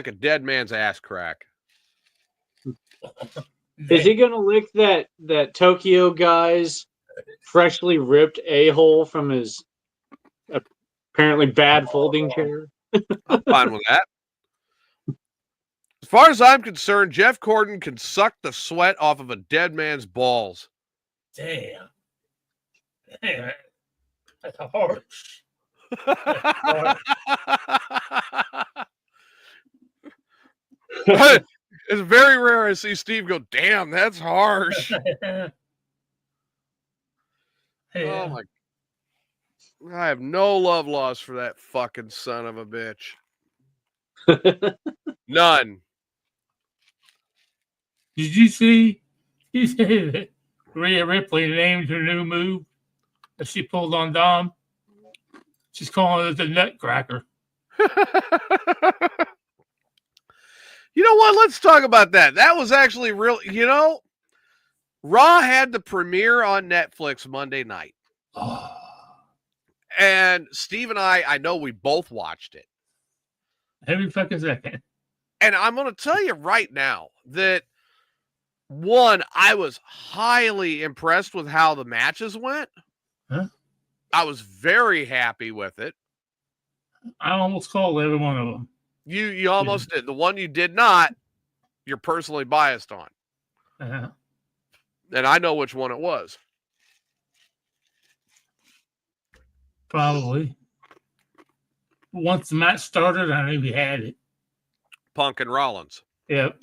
a dead man's ass crack. Is he gonna lick that Tokyo guy's freshly ripped a-hole from his apparently bad folding chair? I'm fine with that. As far as I'm concerned, Jeff Gordon can suck the sweat off of a dead man's balls. Damn. Damn. That's harsh. It's very rare I see Steve go, damn, that's harsh. Oh my. I have no love lost for that fucking son of a bitch. None. Did you see? He said that Rhea Ripley named her new move that she pulled on Dom. She's calling it the Nutcracker. You know what? Let's talk about that. That was actually real. You know, Raw had the premiere on Netflix Monday night. Oh. And Steve and I know we both watched it. Every fucking second. And I'm going to tell you right now that, one, I was highly impressed with how the matches went. Huh? I was very happy with it. I almost called every one of them. You almost did. The one you did not, you're personally biased on. Uh-huh. And I know which one it was. Probably. Once the match started, I knew he had it. Punk and Rollins. Yep.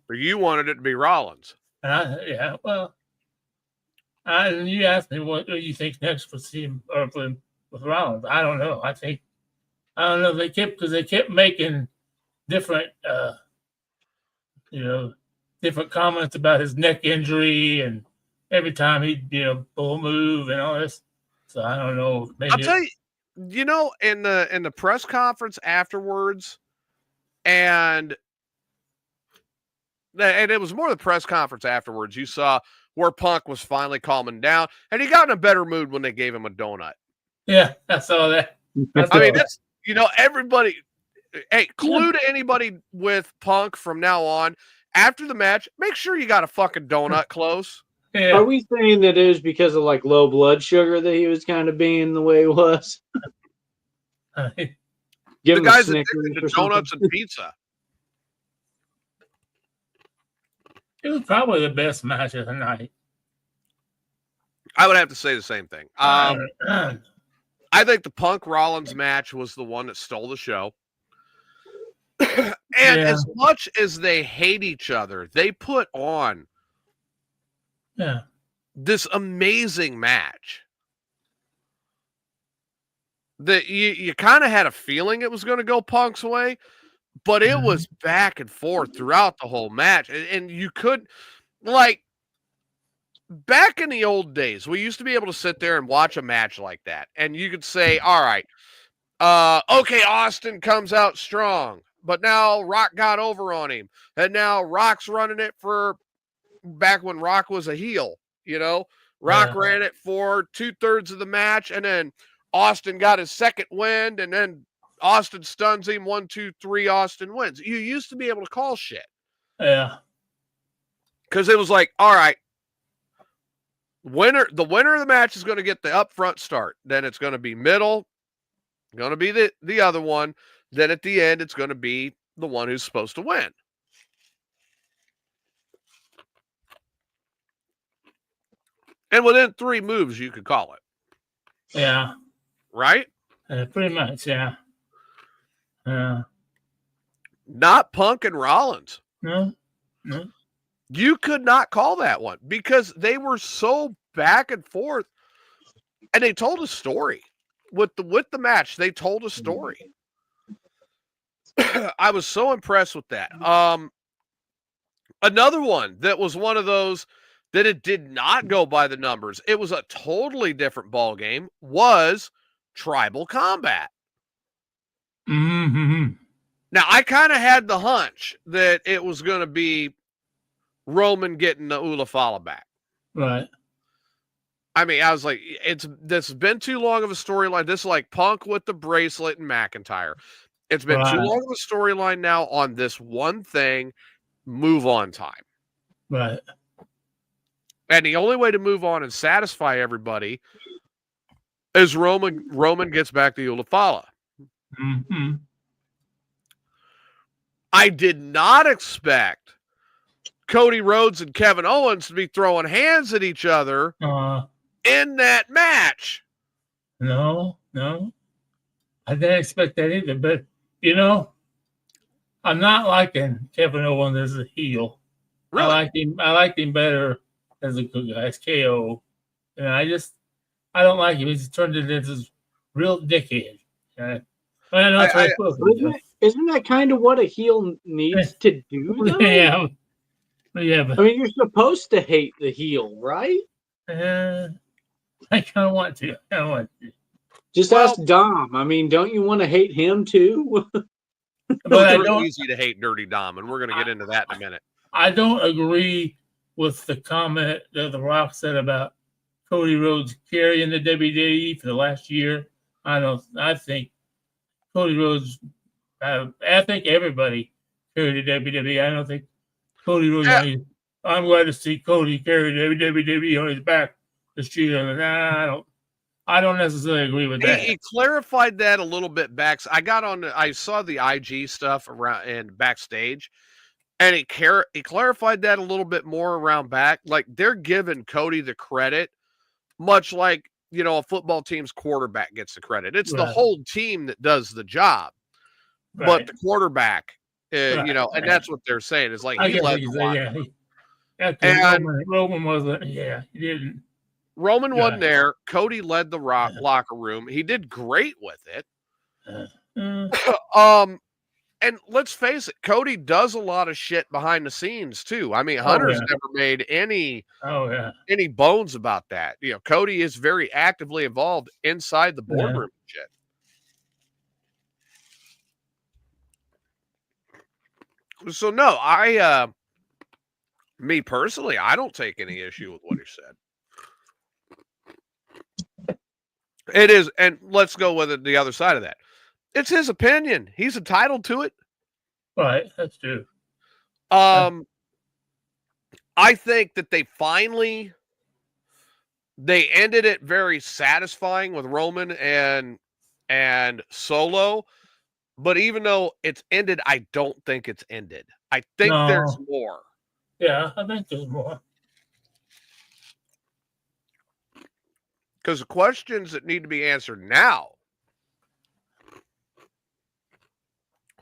Or you wanted it to be Rollins. Yeah, well, you asked me what do you think next for CM or with Rollins. I don't know. I don't know. They kept making different, different comments about his neck injury and every time he'd, pull a move and all this. So I don't know. Maybe I'll tell you, in the press conference afterwards, and it was more the press conference afterwards, you saw where Punk was finally calming down, and he got in a better mood when they gave him a donut. Yeah, I saw that. I mean, that's, everybody, hey, clue to anybody with Punk from now on, after the match, make sure you got a fucking donut close. Yeah. Are we saying that it was because of like low blood sugar that he was kind of being the way he was? The guy's addicted to donuts and pizza. It was probably the best match of the night. I would have to say the same thing. I think the Punk Rollins match was the one that stole the show. And as much as they hate each other, they put on this amazing match that you kind of had a feeling it was going to go Punk's way, but it was back and forth throughout the whole match. And you could, like, back in the old days, we used to be able to sit there and watch a match like that. And you could say, all right, okay, Austin comes out strong, but now Rock got over on him. And now Rock's running it for back when Rock was a heel, Rock ran it for 2/3 of the match. And then Austin got his second win. And then Austin stuns him 1, 2, 3, Austin wins. You used to be able to call shit. Yeah. Because it was like, all right, the winner of the match is going to get the upfront start. Then it's going to be middle, going to be the other one. Then at the end, it's going to be the one who's supposed to win. And within 3 moves, you could call it. Yeah. Right? Pretty much, yeah. Not Punk and Rollins. No. You could not call that one because they were so back and forth, and they told a story with the match. They told a story. I was so impressed with that. Another one that was one of those that it did not go by the numbers. It was a totally different ball game. Was Tribal Combat. Mm-hmm. Now I kind of had the hunch that it was going to be Roman getting the Ulafala back. Right. I mean, I was like, this has been too long of a storyline. This is like Punk with the bracelet and McIntyre. It's been too long of a storyline now on this one thing. Move on time. Right. And the only way to move on and satisfy everybody is Roman gets back to Ulafala. Mm-hmm. I did not expect Cody Rhodes and Kevin Owens to be throwing hands at each other in that match. No. I didn't expect that either. But, you know, I'm not liking Kevin Owens as a heel. Really? I liked him better as a good guy, as KO. And I don't like him. He's turned into this real dickhead. I know it's isn't that kind of what a heel needs to do, though? Yeah. But I mean, you're supposed to hate the heel, right? I kind of want to. Just ask Dom. I mean, don't you want to hate him too? But it's easy to hate Dirty Dom, and we're going to get into that in a minute. I don't agree with the comment that The Rock said about Cody Rhodes carrying the WWE for the last year. I think Cody Rhodes. I think everybody carried the WWE. I don't think Cody Rhodes. Yeah. I'm glad to see Cody carry the WWE on his back this year. I don't necessarily agree with that. He clarified that a little bit back. I saw the IG stuff around and backstage, and he clarified that a little bit more around back. Like, they're giving Cody the credit, much like, you know, a football team's quarterback gets the credit. It's the whole team that does the job, but the quarterback, you know, and that's what they're saying is like he led the line. And Roman wasn't. Yeah, he didn't. Roman wasn't there. Cody led the locker room. He did great with it. And let's face it, Cody does a lot of shit behind the scenes too. I mean, Hunter's never made any bones about that. You know, Cody is very actively involved inside the boardroom and shit. So no, me personally, I don't take any issue with what he said. It is, and let's go with it, the other side of that. It's his opinion. He's entitled to it. Right, that's true. I think that they ended it very satisfying with Roman and Solo. But even though it's ended, I don't think it's ended. I think there's more. Yeah, I think there's more. Because the questions that need to be answered now.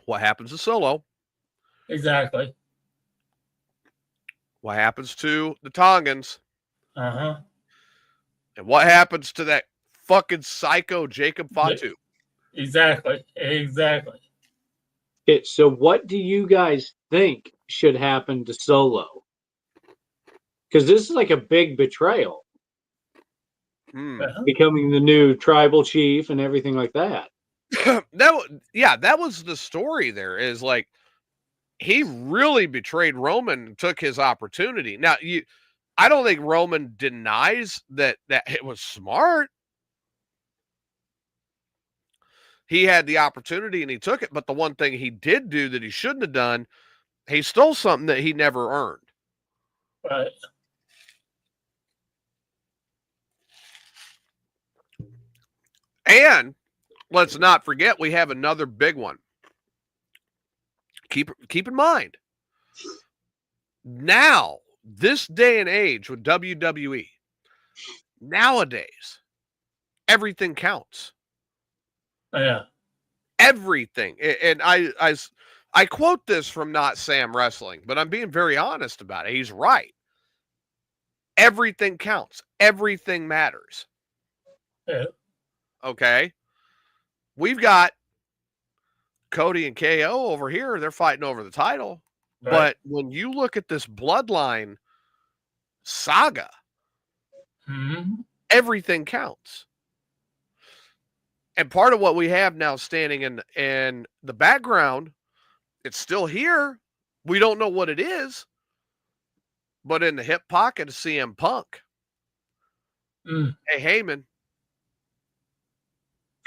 What happens to Solo? Exactly. What happens to the Tongans? Uh-huh. And what happens to that fucking psycho Jacob Fatu? Exactly. Okay, so what do you guys think should happen to Solo? Because this is like a big betrayal. Becoming the new tribal chief and everything like that. That was the story there, is like he really betrayed Roman and took his opportunity. Now, I don't think Roman denies that it was smart. He had the opportunity and he took it, but the one thing he did do that he shouldn't have done, he stole something that he never earned. Right. And let's not forget, we have another big one. Keep in mind, now, this day and age with WWE, nowadays, everything counts. Yeah. Everything. And I quote this from Not Sam Wrestling, but I'm being very honest about it. He's right. Everything counts. Everything matters. Yeah. Okay. We've got Cody and KO over here. They're fighting over the title. Right. But when you look at this bloodline saga, everything counts. And part of what we have now standing in the background, it's still here. We don't know what it is. but in the hip pocket of CM Punk. Mm. Hey, Heyman.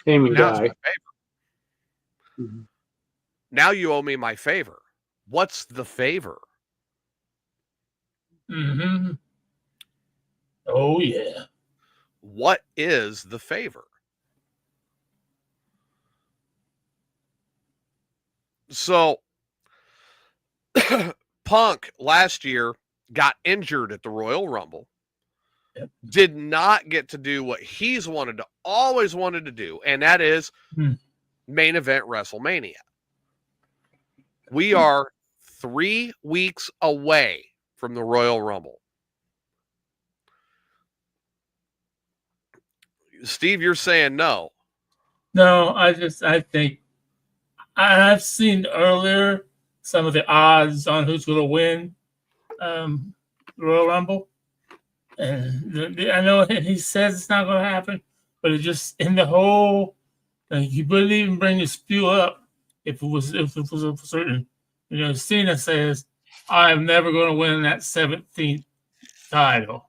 Heyman Now it's my guy. favor. Mm-hmm. Now you owe me my favor. What's the favor? Mm-hmm. Oh, yeah. What is the favor? So, Punk last year got injured at the Royal Rumble. Yep. Did not get to do what he's always wanted to do, and that is main event WrestleMania. We are 3 weeks away from the Royal Rumble. Steve, you're saying no. No, I think I've seen earlier some of the odds on who's going to win Royal Rumble. And I know he says it's not going to happen, but it just in the whole, he wouldn't even bring the spew up if it was a certain, Cena says, I'm never going to win that 17th title.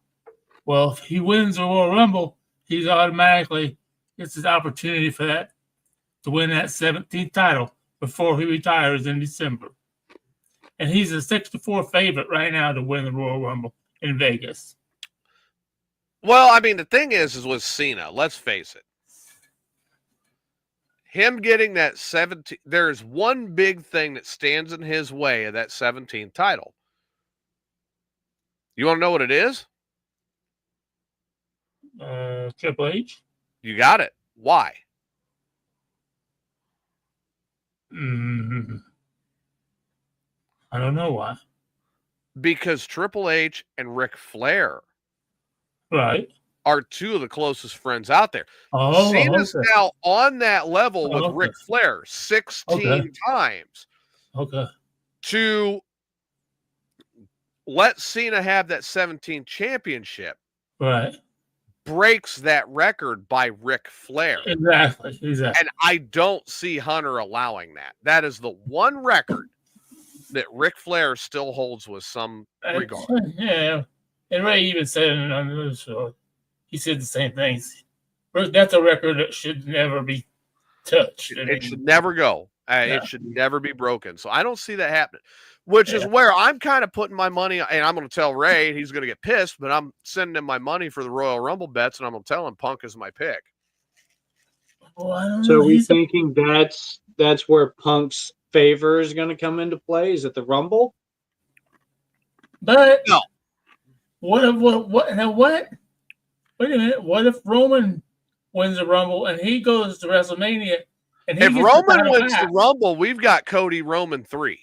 Well, if he wins the Royal Rumble, he's automatically gets his opportunity for that to win that 17th title before he retires in December. And he's a 6-4 favorite right now to win the Royal Rumble in Vegas. Well, I mean, the thing is with Cena, let's face it. Him getting that 17, there's one big thing that stands in his way of that 17th title. You want to know what it is? Triple H? You got it. Why? I don't know why. Because Triple H and Ric Flair Right. are two of the closest friends out there. Oh, Cena's okay. now on that level with Okay. Ric Flair 16 times. Okay. To let Cena have that 17 championship Right. breaks that record by Ric Flair. Exactly. And I don't see Hunter allowing that. That is the one record that Ric Flair still holds with some regard. Yeah. And Ray even said it on the show. He said the same things. That's a record that should never be touched. It should never go. It should never be broken. So I don't see that happening, which is where I'm kind of putting my money. And I'm going to tell Ray, he's going to get pissed, but I'm sending him my money for the Royal Rumble bets, and I'm going to tell him Punk is my pick. Well, so are we thinking that's where Punk's favor is going to come into play? Is it the Rumble? But no. What? Wait a minute. What if Roman wins the Rumble and he goes to WrestleMania? And if Roman wins the Rumble, we've got Cody Roman 3.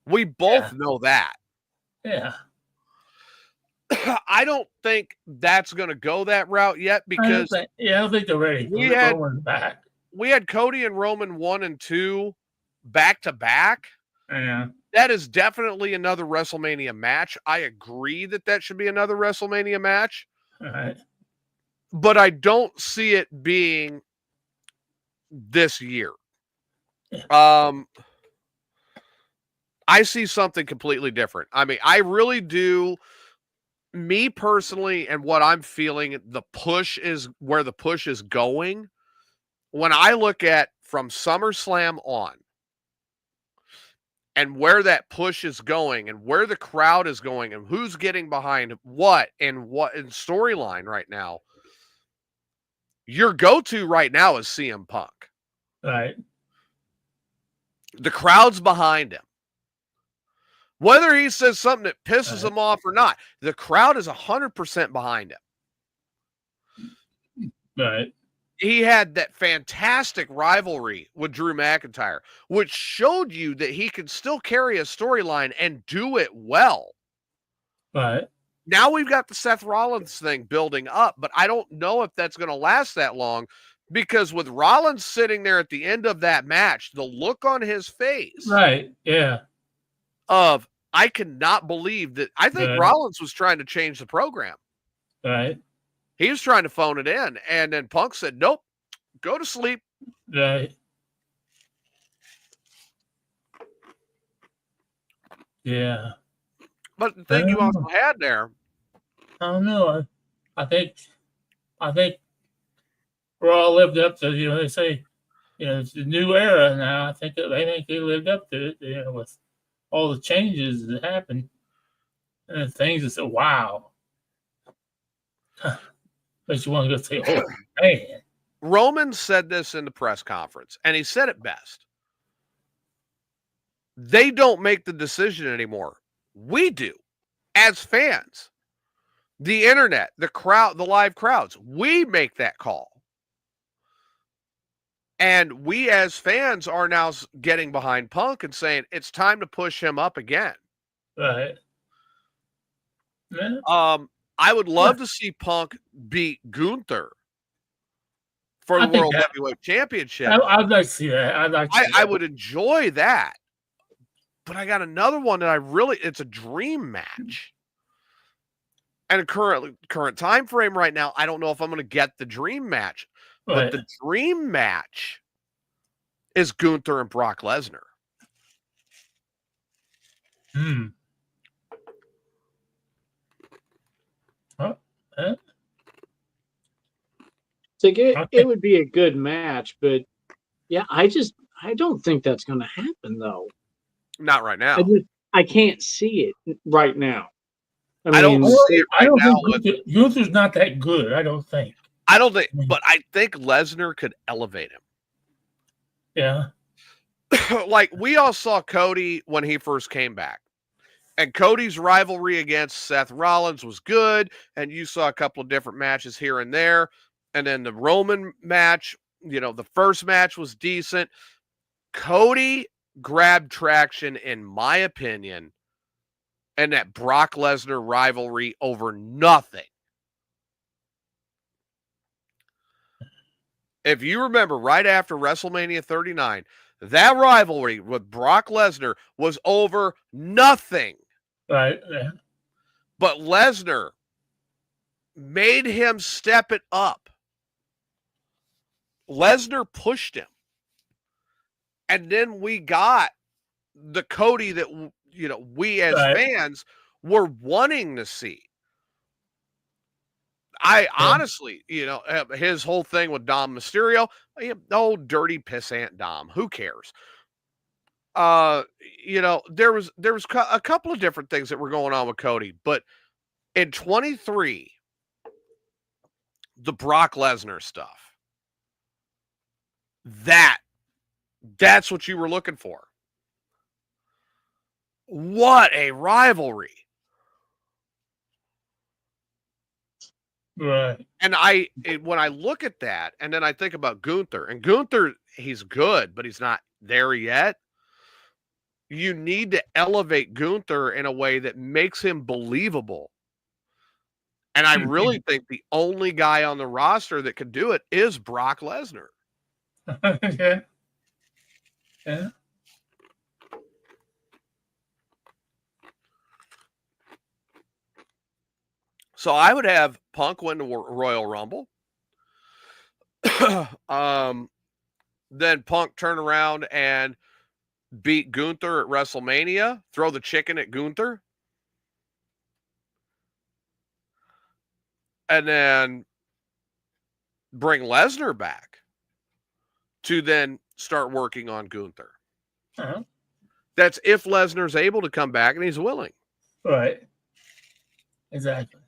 We both know that. Yeah. I don't think that's going to go that route yet because I don't think they're ready. We had Cody and Roman 1 and 2 back to back. Yeah. That is definitely another WrestleMania match. I agree that should be another WrestleMania match. All right. But I don't see it being this year. I see something completely different. I mean, I really do. Me personally, and what I'm feeling, the push is where the push is going. When I look at from SummerSlam on and where that push is going and where the crowd is going and who's getting behind what in storyline right now, your go-to right now is CM Punk. Right. The crowd's behind him. Whether he says something that pisses him off or not, the crowd is 100% behind him. Right. He had that fantastic rivalry with Drew McIntyre, which showed you that he could still carry a storyline and do it well. Right. Now we've got the Seth Rollins thing building up, but I don't know if that's going to last that long because with Rollins sitting there at the end of that match, the look on his face. Right. Yeah. Of I cannot believe that. I think Rollins was trying to change the program. Right. He was trying to phone it in, and then Punk said, "Nope, go to sleep." Right. Yeah. But the thing you also had there, I don't know. I think Raw lived up to, they say, it's a new era now. I think they lived up to it, with all the changes that happened and things that said, wow. Makes you want to go say, oh, man. Roman said this in the press conference, and he said it best. They don't make the decision anymore. We do, as fans. The internet, the crowd, the live crowds, we make that call. And we as fans are now getting behind Punk and saying it's time to push him up again. Right. Yeah. I would love to see Punk beat Gunther for the World Heavyweight Championship. I'd like to see that. I would enjoy that. But I got another one that it's a dream match. And a current time frame right now, I don't know if I'm going to get the dream match. But the dream match is Gunther and Brock Lesnar. It would be a good match, but yeah, I don't think that's going to happen though. Not right now. I can't see it right now. I don't see it right now. Gunther's not that good. I don't think. But I think Lesnar could elevate him. Yeah. Like we all saw Cody when he first came back. And Cody's rivalry against Seth Rollins was good. And you saw a couple of different matches here and there. And then the Roman match, the first match was decent. Cody grabbed traction, in my opinion, and that Brock Lesnar rivalry over nothing. If you remember, right after WrestleMania 39, that rivalry with Brock Lesnar was over nothing. Right. Yeah. But Lesnar made him step it up. Lesnar pushed him. And then we got the Cody that, we as fans were wanting to see. Honestly, his whole thing with Dom Mysterio, old dirty pissant Dom, who cares? There was a couple of different things that were going on with Cody, but in 23, the Brock Lesnar stuff, that's what you were looking for. What a rivalry. Right. And when I look at that, and then I think about Gunther, and Gunther, he's good, but he's not there yet. You need to elevate Gunther in a way that makes him believable. And I really think the only guy on the roster that could do it is Brock Lesnar. Yeah. Yeah. So I would have Punk win the Royal Rumble. Then Punk turn around and beat Gunther at WrestleMania, throw the chicken at Gunther. And then bring Lesnar back to then start working on Gunther. Uh-huh. That's if Lesnar's able to come back and he's willing. Right. Exactly.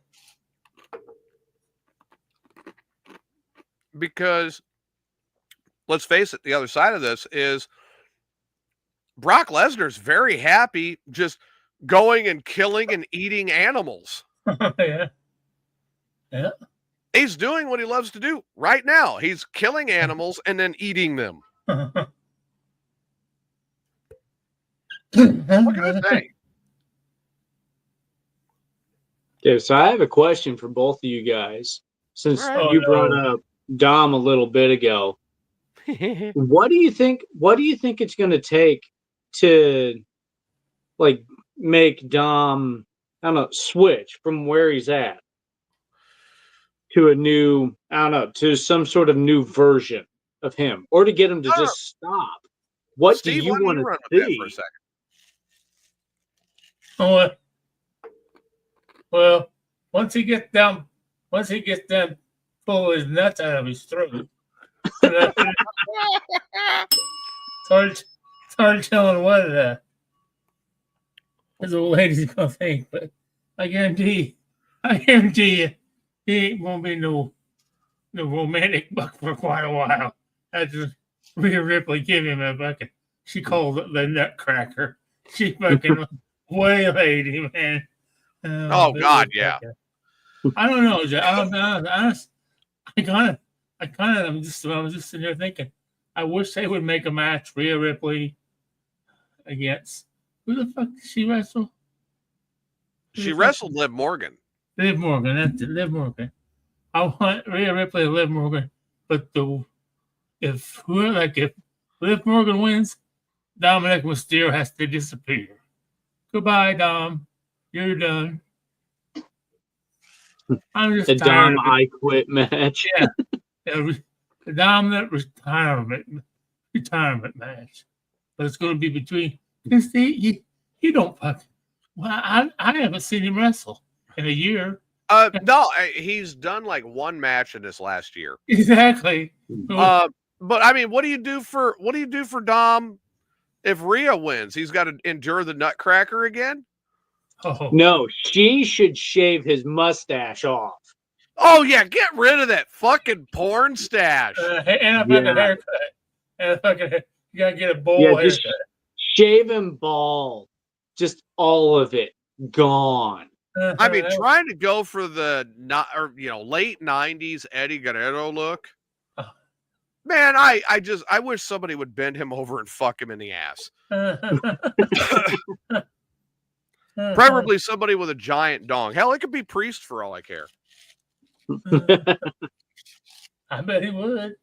Because let's face it, the other side of this is Brock Lesnar's very happy just going and killing and eating animals. Yeah. Yeah. He's doing what he loves to do right now. He's killing animals and then eating them. What can I say? Okay, so I have a question for both of you guys. Since you brought up Dom a little bit ago, what do you think it's going to take to make Dom, I don't know, switch from where he's at to a new, I don't know, to some sort of new version of him, or to get him to just stop? What Steve, do you want to see? see? For a second? Well, once he gets down pull his nuts out of his throat. It's hard telling what his old lady's gonna think, but I guarantee you, he ain't gonna be no romantic buck for quite a while. After Rhea Ripley give him a fucking, she called it the Nutcracker. She fucking waylaid him, man. Oh God, yeah. I don't know. I was just sitting there thinking, I wish they would make a match Rhea Ripley against who the fuck did she wrestle? She wrestled Liv Morgan. Liv Morgan, that's it, Liv Morgan. I want Rhea Ripley and Liv Morgan, but if Liv Morgan wins, Dominic Mysterio has to disappear. Goodbye, Dom. You're done. I'm just The tired. Dom I Quit match. Yeah. The dominant retirement match. But it's going to be between. You don't fucking. Well, I haven't seen him wrestle in a year. No, he's done like one match in this last year. Exactly. But I mean, what do you do for Dom if Rhea wins? He's got to endure the Nutcracker again. Oh. No, she should shave his mustache off. Oh yeah, get rid of that fucking porn stash. And a fucking haircut. And a fucking you gotta get a bowl haircut. Just shave him bald. Just all of it gone. I mean, trying to go for the late '90s Eddie Guerrero look. Man, I wish somebody would bend him over and fuck him in the ass. Preferably somebody with a giant dong. Hell, it could be Priest for all I care. I bet he would.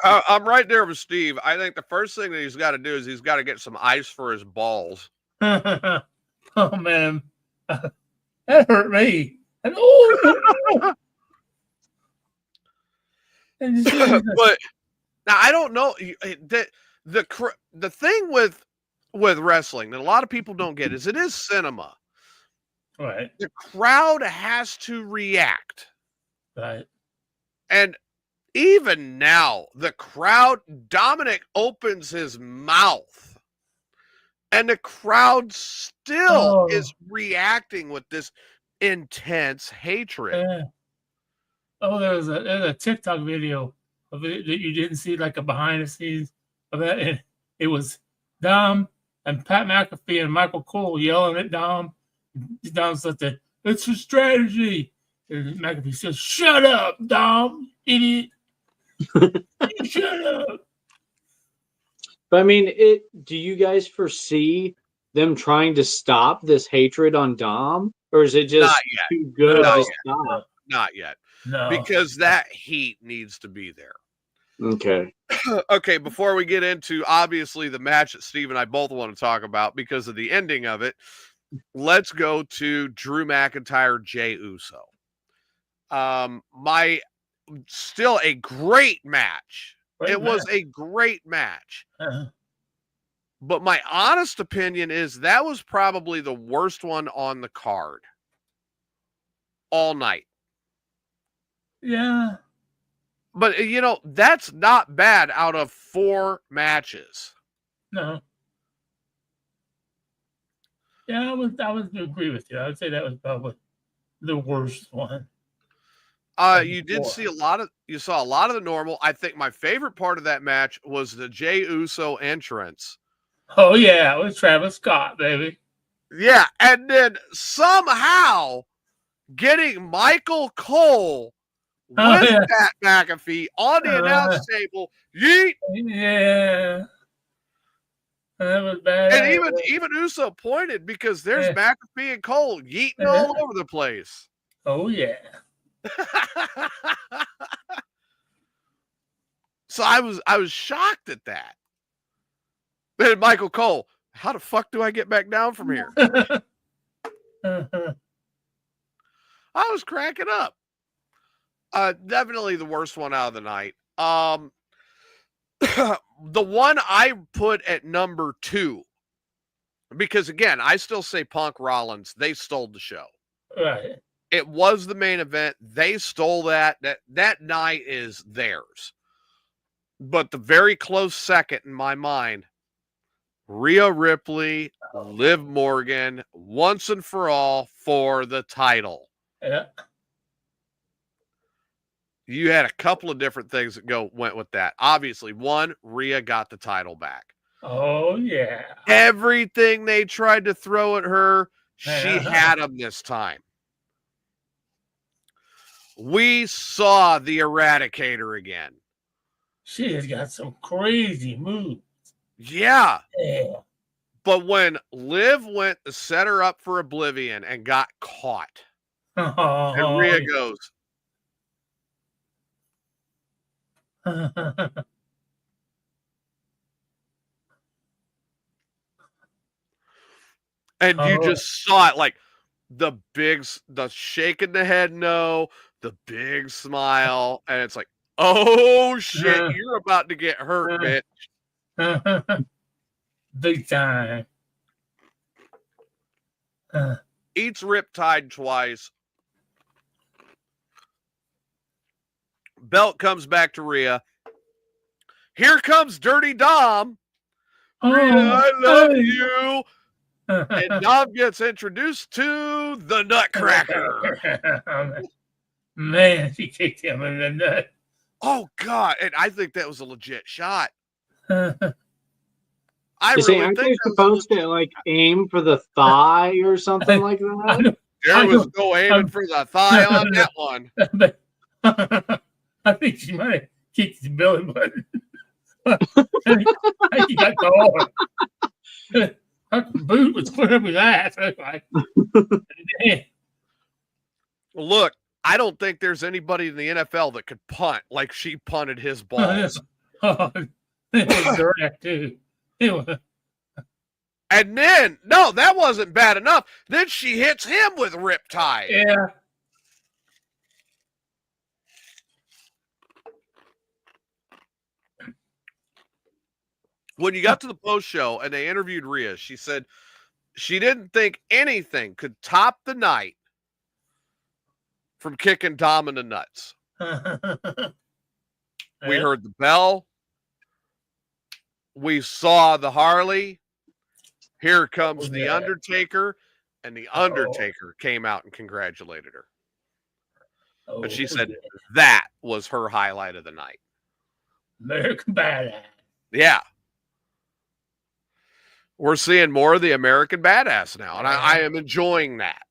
I'm right there with Steve. I think the first thing that he's got to do is he's got to get some ice for his balls. Oh man, that hurt me. And, oh. But now I don't know the thing with wrestling that a lot of people don't get is it is cinema. Right. The crowd has to react. Right. And even now, the crowd, Dominic opens his mouth and the crowd still is reacting with this intense hatred. Yeah. Oh, there's a TikTok video of it that you didn't see, like a behind the scenes of that. And it was Dom and Pat McAfee and Michael Cole yelling at Dom. Dom said, "It's a strategy." And McAfee says, "Shut up, Dom, idiot." Shut up. But I mean, do you guys foresee them trying to stop this hatred on Dom? Or is it just too good to stop? Not yet. No. Because that heat needs to be there. Okay. Okay, before we get into, obviously, the match that Steve and I both want to talk about because of the ending of it, let's go to Drew McIntyre, Jey Uso. Still a great match. Was a great match. Uh-huh. But my honest opinion is that was probably the worst one on the card all night. Yeah. But, that's not bad out of 4 matches. No. Yeah, I would agree with you. I would say that was probably the worst one. You saw a lot of the normal. I think my favorite part of that match was the Jey Uso entrance. Oh yeah, it was Travis Scott, baby. Yeah, and then somehow getting Michael Cole with Pat McAfee on the announce table. Yeet! Yeah. That was bad. And even Uso pointed because there's McAfee and Cole yeeting all over the place. Oh yeah. So I was shocked at that. Then Michael Cole, how the fuck do I get back down from here? Uh-huh. I was cracking up. Definitely the worst one out of the night. The one I put at number 2 Because again, I still say Punk Rollins, they stole the show. Right. It was the main event. They stole that. That night is theirs. But the very close second in my mind, Rhea Ripley, Liv Morgan, once and for all for the title. Yeah. You had a couple of different things that went with that. Obviously, one, Rhea got the title back. Oh, yeah. Everything they tried to throw at her, she had them this time. We saw the Eradicator again. She has got some crazy moves. Yeah. Yeah. But when Liv went to set her up for Oblivion and got caught, and Rhea goes, and you just saw it, like the shaking the head no, the big smile, and it's like, oh shit, you're about to get hurt, bitch. Big time. Eats Riptide twice. Belt comes back to Rhea. Here comes Dirty Dom. Rhea, I love you. And Dom gets introduced to the Nutcracker. Man, she kicked him in the nut. Oh, God. And I think that was a legit shot. Aren't they supposed to like aim for the thigh or something like that? There was no aiming for the thigh on that one. I think she might have kicked his belly button. I think he got caught. Her boot was put up his ass. Like, look, I don't think there's anybody in the NFL that could punt like she punted his balls. It was direct too. And then, no, that wasn't bad enough. Then she hits him with Riptide. Yeah. When you got to the post show and they interviewed Rhea, she said she didn't think anything could top the night from kicking Dom in the nuts. We heard the bell. We saw the Harley. Here comes the Undertaker. And the Undertaker came out and congratulated her. But she said that was her highlight of the night. American Badass. Yeah. We're seeing more of the American Badass now, and I am enjoying that.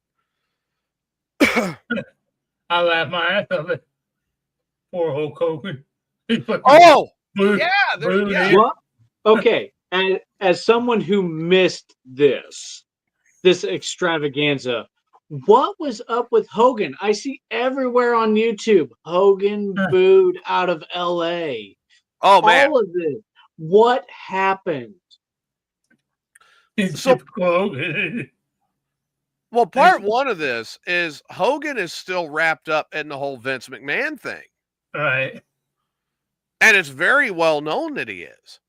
I laughed my ass off it. Poor Hulk Hogan. Oh! Blue, Yeah. What? Okay, and as someone who missed this extravaganza, what was up with Hogan? I see everywhere on YouTube, Hogan booed out of L.A. Oh, man. All of this. What happened? So, well, part one of this is Hogan is still wrapped up in the whole Vince McMahon thing. Right. And it's very well known that he is.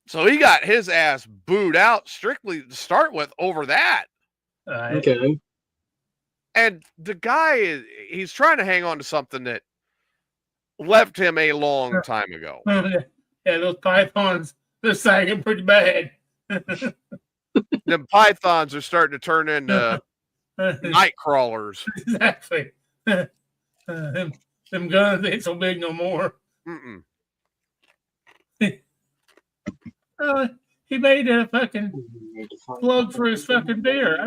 So he got his ass booed out strictly to start with over that. Right. Okay. And the guy, he's trying to hang on to something that left him a long time ago. Yeah, those pythons, they're sagging pretty bad. Them pythons are starting to turn into night crawlers. Exactly. Them guns ain't so big no more. He made a fucking plug for his fucking beer.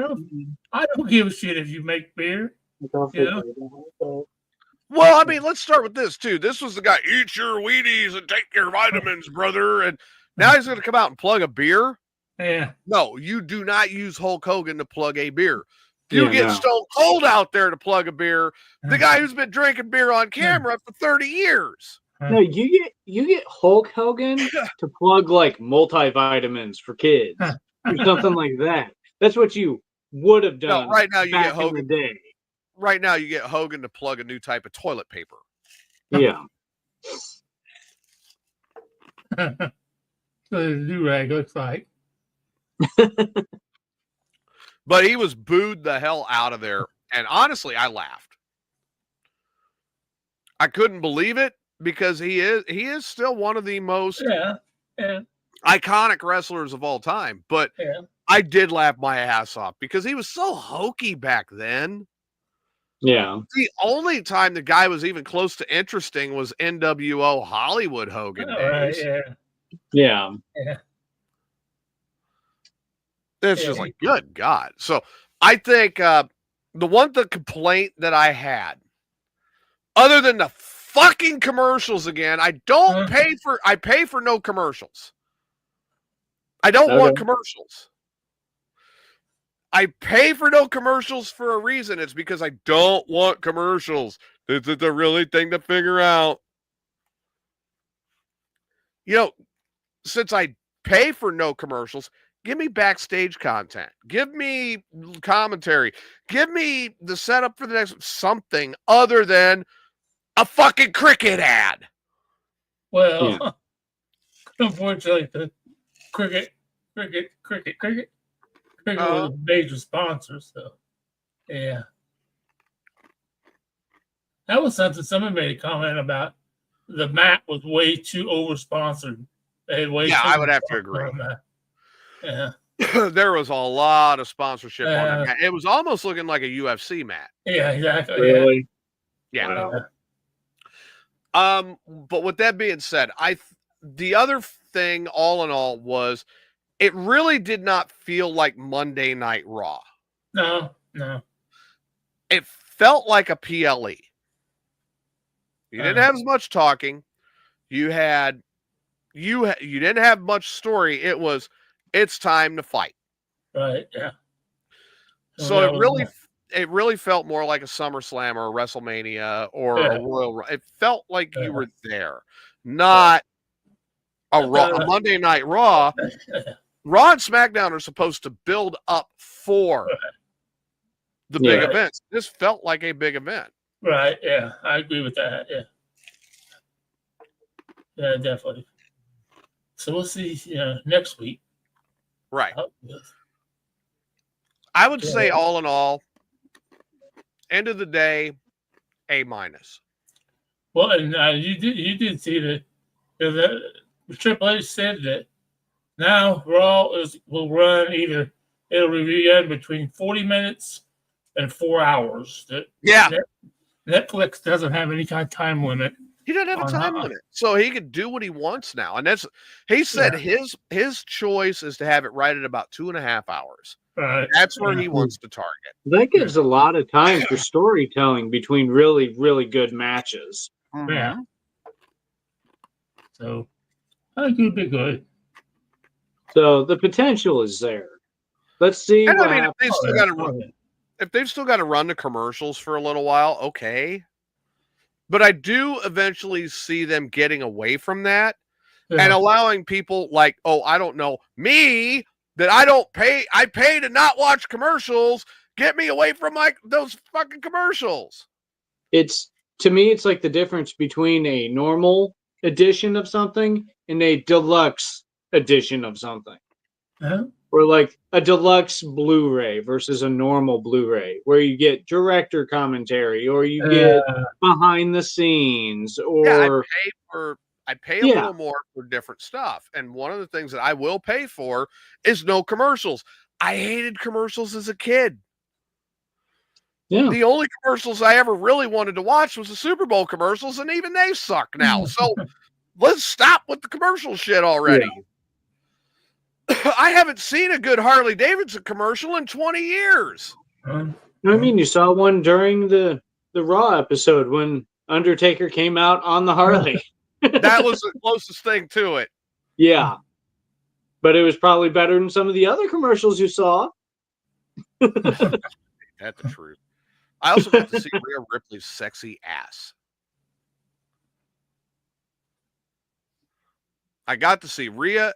I don't give a shit if you make beer. You know? Well, I mean, let's start with this too. This was the guy, eat your Wheaties and take your vitamins, brother. And now he's going to come out and plug a beer. Yeah. No, you do not use Hulk Hogan to plug a beer. You get Stone Cold out there to plug a beer. The guy who's been drinking beer on camera for 30 years. No, you get Hulk Hogan to plug like multivitamins for kids or something like that. That's what you would have done. No, right now you get Hogan. In the day. Right now you get Hogan to plug a new type of toilet paper. Yeah. So the do-rag looks like. But he was booed the hell out of there. And honestly, I laughed. I couldn't believe it because he is still one of the most iconic wrestlers of all time. But I did laugh my ass off because he was so hokey back then. Yeah. The only time the guy was even close to interesting was NWO Hollywood Hogan days. Yeah. It's just like, good God. So I think the complaint that I had, other than the fucking commercials again, I pay for no commercials. I don't want commercials. I pay for no commercials for a reason. It's because I don't want commercials. This is a really thing to figure out. Since I pay for no commercials, give me backstage content. Give me commentary. Give me the setup for the next something other than a fucking cricket ad. Well, unfortunately, the cricket was a major sponsor. So, yeah. That was something someone made a comment about. The mat was way too over-sponsored. I would have to agree. Yeah. There was a lot of sponsorship on that mat. It was almost looking like a UFC mat. Yeah, exactly. Really? Yeah. But with that being said, the other thing all in all was it really did not feel like Monday Night Raw. No. It felt like a PLE. You didn't have as much talking. You didn't have much story. It's time to fight. Right, yeah. So it really felt more like a SummerSlam or a WrestleMania or a Royal. It felt like you were there, not a Monday Night Raw. Raw and SmackDown are supposed to build up for the big events. This felt like a big event. Right, yeah. I agree with that, yeah. Yeah, definitely. So we'll see next week. Right. I would say all in all, end of the day, A-. Well, and you did see that the Triple H said that now Raw will run it'll run between 40 minutes and 4 hours. Netflix doesn't have any kind of time limit. He doesn't have a time limit, so he can do what he wants now. And he said his choice is to have it right at about 2.5 hours. That's where he wants to target. That gives a lot of time for storytelling between really, really good matches. Mm-hmm. Yeah. So I think it'd be good. So the potential is there. Let's see. And if they've still got to run the commercials for a little while, okay. But I do eventually see them getting away from that and allowing people like, I don't know, me, that I pay to not watch commercials. Get me away from those fucking commercials. To me, it's like the difference between a normal edition of something and a deluxe edition of something. Or like a deluxe Blu-ray versus a normal Blu-ray, where you get director commentary or you get behind the scenes. Or I pay a little more for different stuff. And one of the things that I will pay for is no commercials. I hated commercials as a kid. Yeah. The only commercials I ever really wanted to watch was the Super Bowl commercials, and even they suck now. So let's stop with the commercial shit already. Yeah. I haven't seen a good Harley Davidson commercial in 20 years. I mean, you saw one during the Raw episode when Undertaker came out on the Harley. That was the closest thing to it. Yeah. But it was probably better than some of the other commercials you saw. That's the truth. I also got to see Rhea Ripley's sexy ass. I got to see Rhea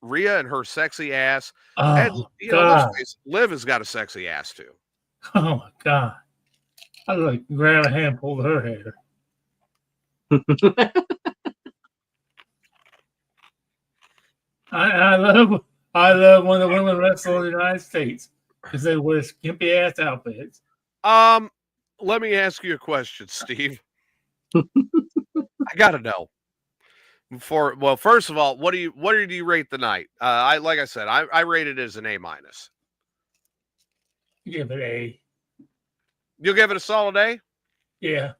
and her sexy ass. And, Liv has got a sexy ass too. Oh my God. I was like grab a handful of her hair. I I love when the women wrestle in the United States because they wear skimpy ass outfits. Let me ask you a question, Steve. I gotta know. First of all, what do you rate the night? Like I said, I rate it as an A-. Give it A. You'll give it a solid A? Yeah.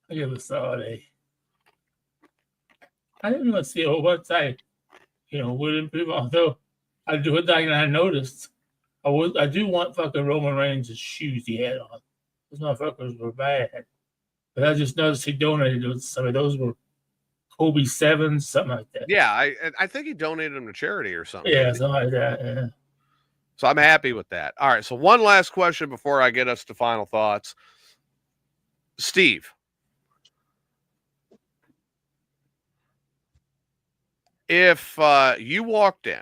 I give it a solid A. I didn't even see what I, wouldn't be, although I do it like I noticed. I do want fucking Roman Reigns' shoes he had on. Those motherfuckers were bad. But I just noticed he donated those. Some of those were Kobe 7s, something like that. Yeah, I think he donated them to charity or something. Yeah, something like that. Yeah. So I'm happy with that. All right, so one last question before I get us to final thoughts. Steve, if you walked in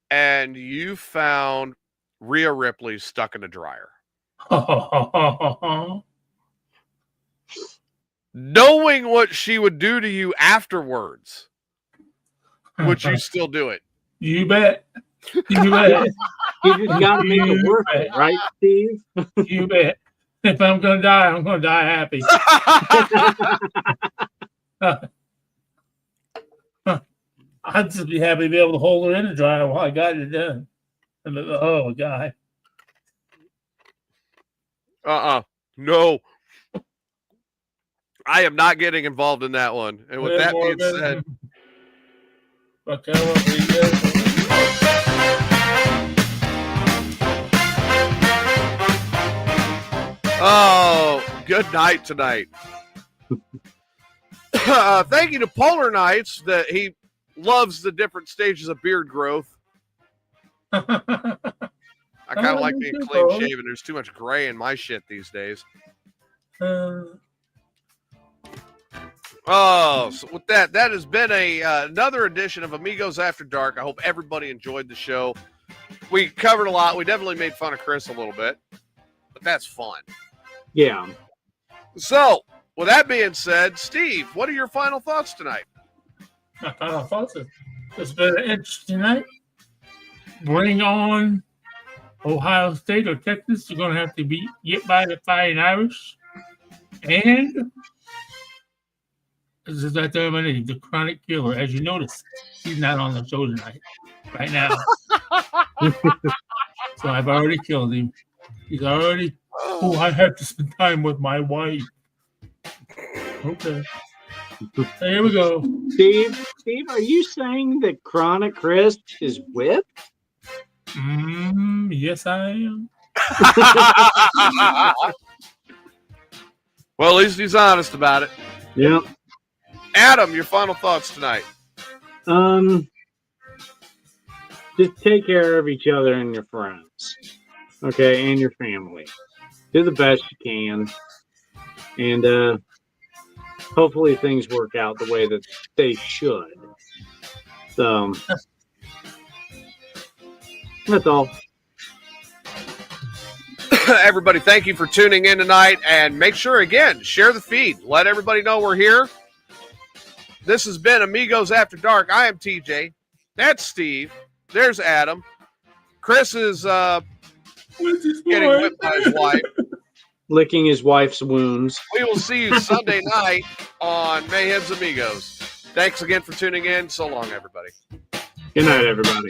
and you found Rhea Ripley stuck in a dryer, knowing what she would do to you afterwards, would you still do it? You bet. You bet. You just got to make it worth it, right, Steve? You bet. If I'm going to die, I'm going to die happy. I'd just be happy to be able to hold her in the dryer while I got it done. Oh, God. No. I am not getting involved in that one. And with that being said, oh, good night tonight. Thank you to Polar Nights that he loves the different stages of beard growth. I kind of like being clean shaven. There's too much gray in my shit these days. So with that has been another edition of Amigos After Dark. I hope everybody enjoyed the show. We covered a lot. We definitely made fun of Chris a little bit, but that's fun. Yeah. So with that being said, Steve, what are your final thoughts tonight? My final thoughts is it's been an interesting night. Bring on Ohio State or Texas. You're going to have to get by the Fighting Irish. And this is that name, the Chronic Killer. As you notice, he's not on the show tonight, right now. So I've already killed him. He's already, I have to spend time with my wife. Okay. So here we go. Steve, are you saying that Chronic Chris is whipped? Yes, I am. Well, at least he's honest about it. Yep. Adam, your final thoughts tonight. Just take care of each other and your friends. Okay, and your family. Do the best you can. And hopefully things work out the way that they should. So that's all. Everybody, thank you for tuning in tonight. And make sure, again, share the feed. Let everybody know we're here. This has been Amigos After Dark. I am TJ. That's Steve. There's Adam. Chris is getting whipped by his wife. Licking his wife's wounds. We will see you Sunday night on Mayhem's Amigos. Thanks again for tuning in. So long, everybody. Good night, everybody.